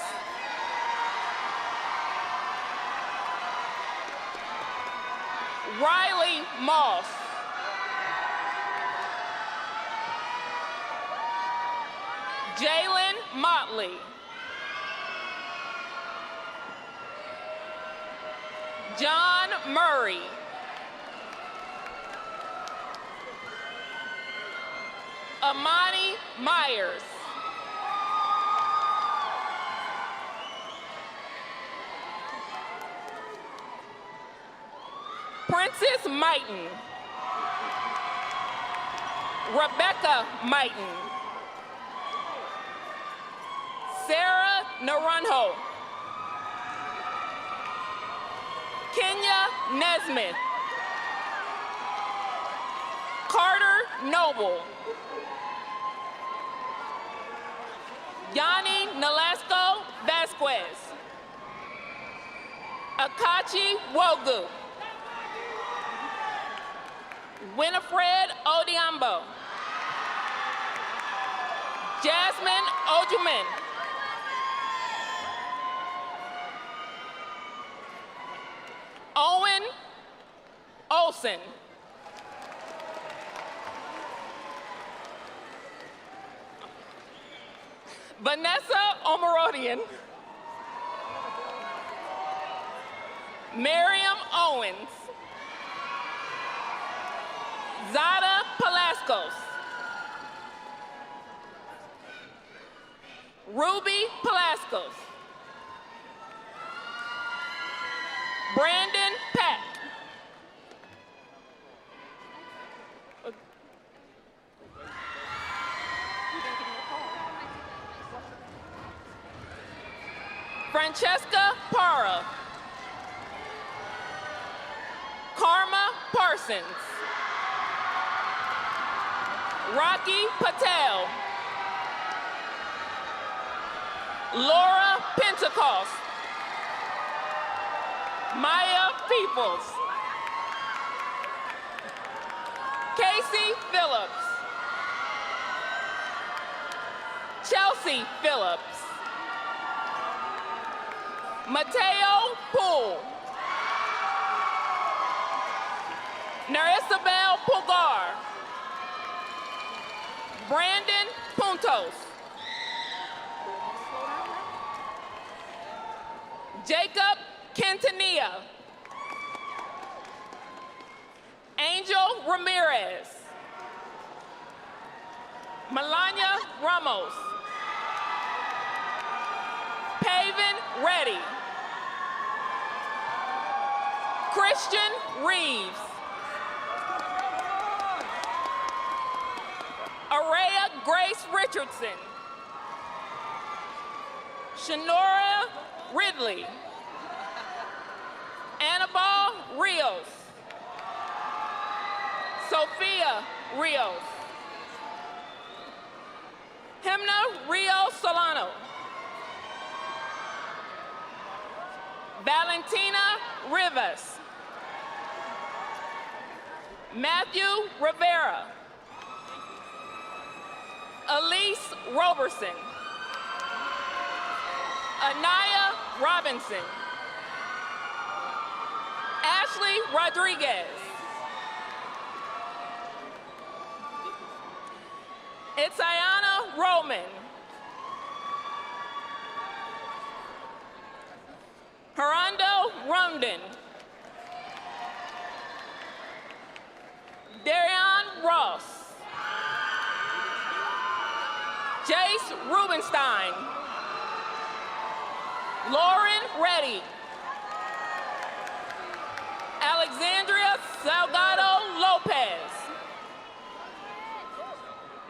Riley Moss. Jalen Motley. John Murray. Amani Myers. Princess Mighton. Rebecca Mighton. Sarah Naranjo. Kenya Nesmith. Carter Noble. Yanni Nolasco Vasquez. Akachi Wogu. Winifred Odiambo. Jasmine Ojuman. Owen Olson. Vanessa Omarodian. Miriam Owens. Zada Palaskos. Ruby Palaskos. Brandon Pack. Francesca Para. Karma Parsons. Rocky Patel. Laura Pentecost. Maya Peoples. Casey Phillips. Chelsea Phillips. Mateo Poole. Narisabel Pulgar. Brandon Puntos. Jacob Quintanilla. Angel Ramirez. Melania Ramos. Paven Reddy. Christian Reeves. Araya Grace Richardson. Shanora Ridley. Annabelle Rios. Sophia Rios. Himna Rio Solano. Valentina Rivas. Matthew Rivera. Elise Roberson. Anaya Robinson. Ashley Rodriguez. Itayana Roman. Herando Rumden. Darion Ross. Jace Rubenstein. Lauren Reddy. Alexandria Salgado Lopez.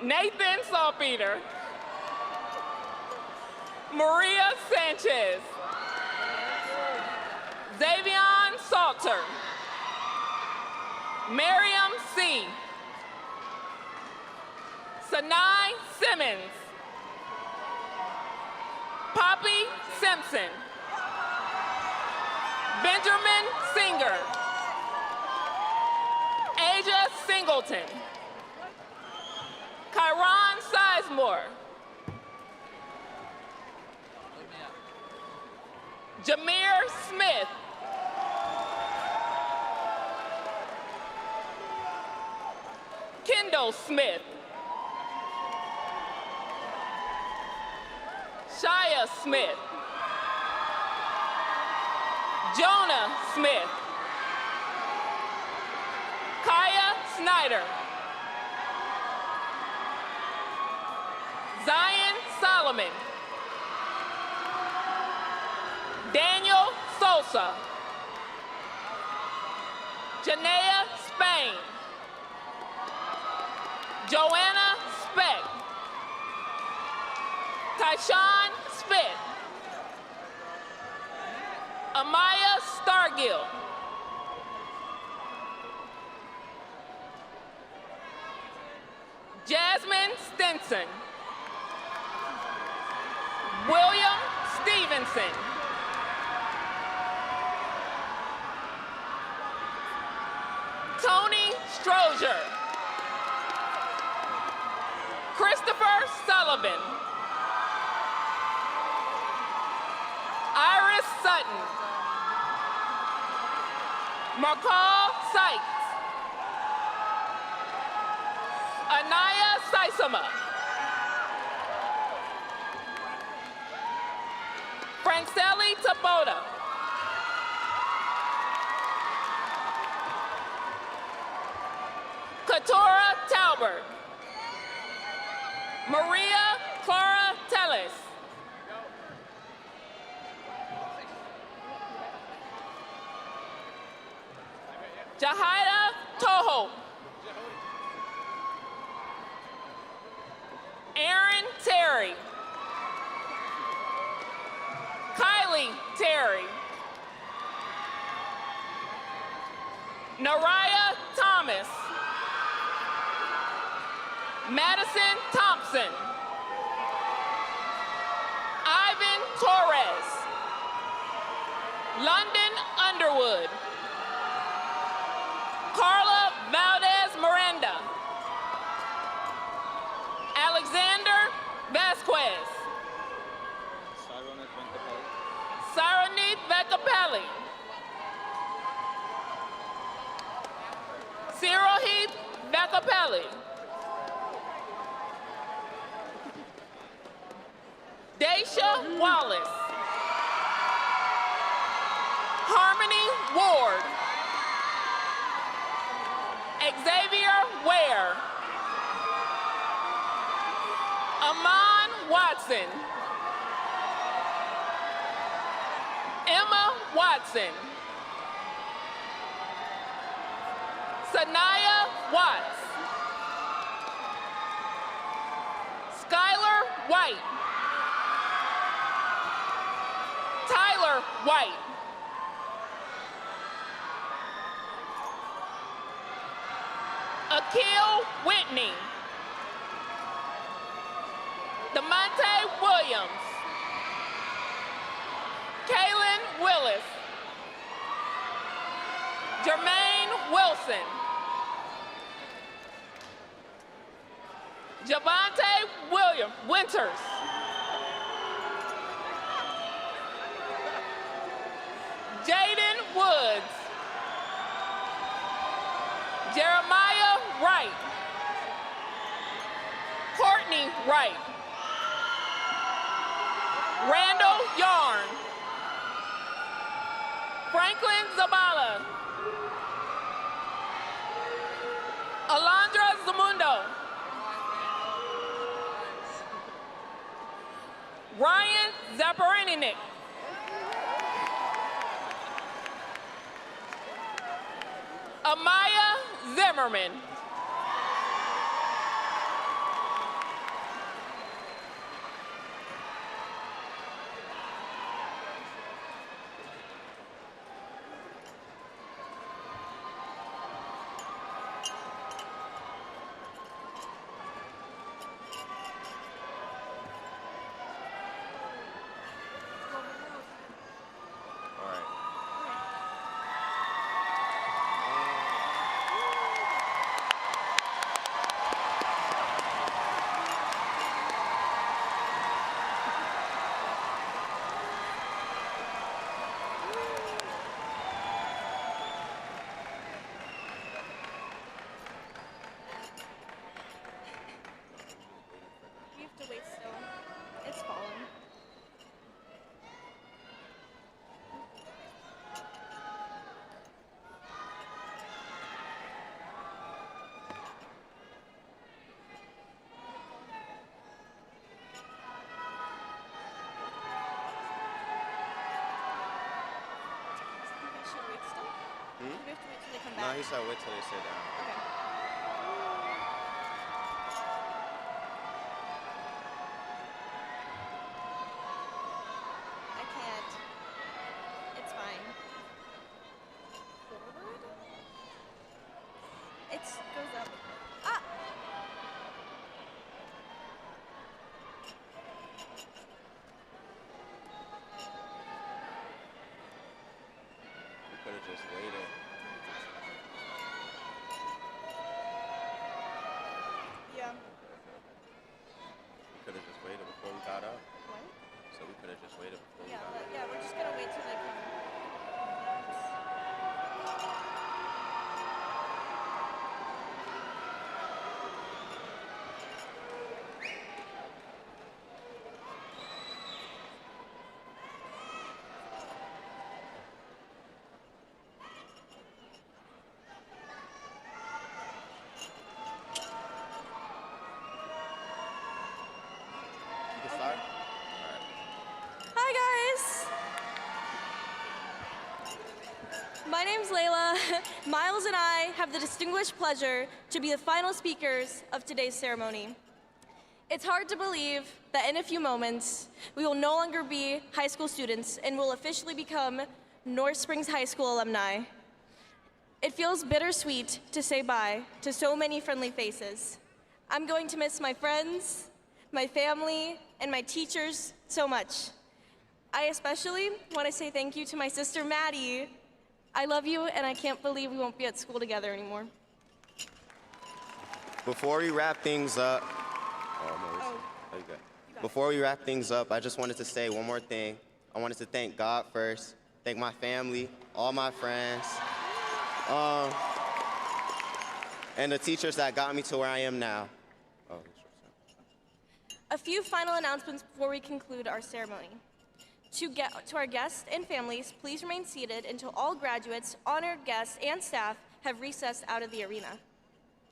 Nathan Salpeter. Maria Sanchez. Xavion Salter. Miriam C. Sanai Simmons. Poppy Simpson. Benjamin Singer. Aja Singleton. Kyron Sizemore. Jameer Smith. Kendall Smith. Shia Smith. Jonah Smith. Kaya Snyder. Zion Solomon. Daniel Sosa. Janea Spain. Joanna Speck. Tyshawn Spit. Amaya Stargill. Jasmine Stinson. William Stevenson. Tony Strozier. Christopher Sullivan. Iris Sutton. McCall Sykes. Anaya Saisama. Franceli Taboda. Katora Talbert. Maria Clara Tellis. Jahida Toho. Aaron Terry. Kylie Terry. Naraya Thomas. Madison Thompson. Ivan Torres. London Underwood. Carla Valdez Miranda. Alexander Vasquez. Saranit Vekapelli. Sirohit Vekapelli. Daisha Wallace. Harmony Ward. Xavier Ware. Amon Watson. Emma Watson. Sanaya Watts. Skylar White. Tyler White. Akil Whitney. DeMonte Williams. Kaylin Willis. Jermaine Wilson. Javante William Winters. Jaden Woods. Jeremiah Wright. Courtney Wright. Randall Yarn. Franklin Zabala. Alondra Zamundo. Ryan Zaparininik. Amaya Zimmerman. No, he said wait till they sit down. Okay. I can't. It's fine. Forward? It goes up. Ah! We could have just waited. Yeah. We could have just waited before we got up. What? So we could have just waited before we got up. Yeah, we're just gonna wait till they come. You can start? Hi guys! My name's Layla. Miles and I have the distinguished pleasure to be the final speakers of today's ceremony. It's hard to believe that in a few moments, we will no longer be high school students and will officially become North Springs High School alumni. It feels bittersweet to say bye to so many friendly faces. I'm going to miss my friends, my family, and my teachers so much. I especially want to say thank you to my sister Maddie. I love you, and I can't believe we won't be at school together anymore. Before we wrap things up, you good. Before we wrap things up, I just wanted to say one more thing. I wanted to thank God first, thank my family, all my friends, and the teachers that got me to where I am now. A few final announcements before we conclude our ceremony. To our guests and families, please remain seated until all graduates, honored guests, and staff have recessed out of the arena.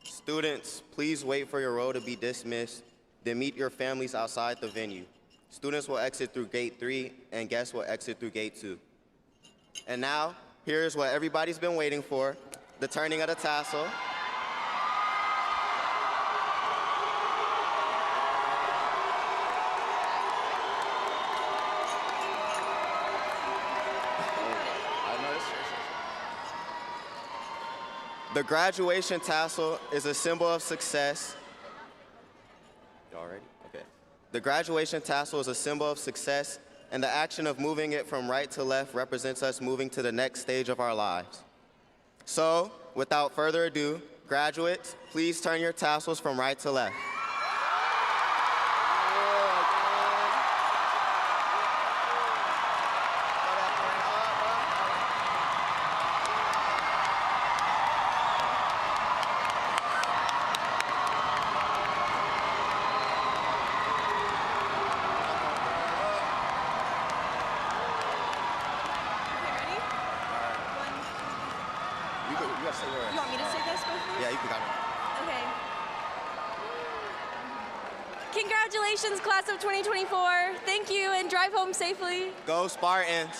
Students, please wait for your roll to be dismissed, then meet your families outside the venue. Students will exit through gate 3, and guests will exit through gate 2. And now, here's what everybody's been waiting for, the turning of the tassel. The graduation tassel is a symbol of success. Y'all ready? Okay. The graduation tassel is a symbol of success, and the action of moving it from right to left represents us moving to the next stage of our lives. So, without further ado, graduates, please turn your tassels from right to left. Congratulations, class of 2024. Thank you, and drive home safely. Go Spartans!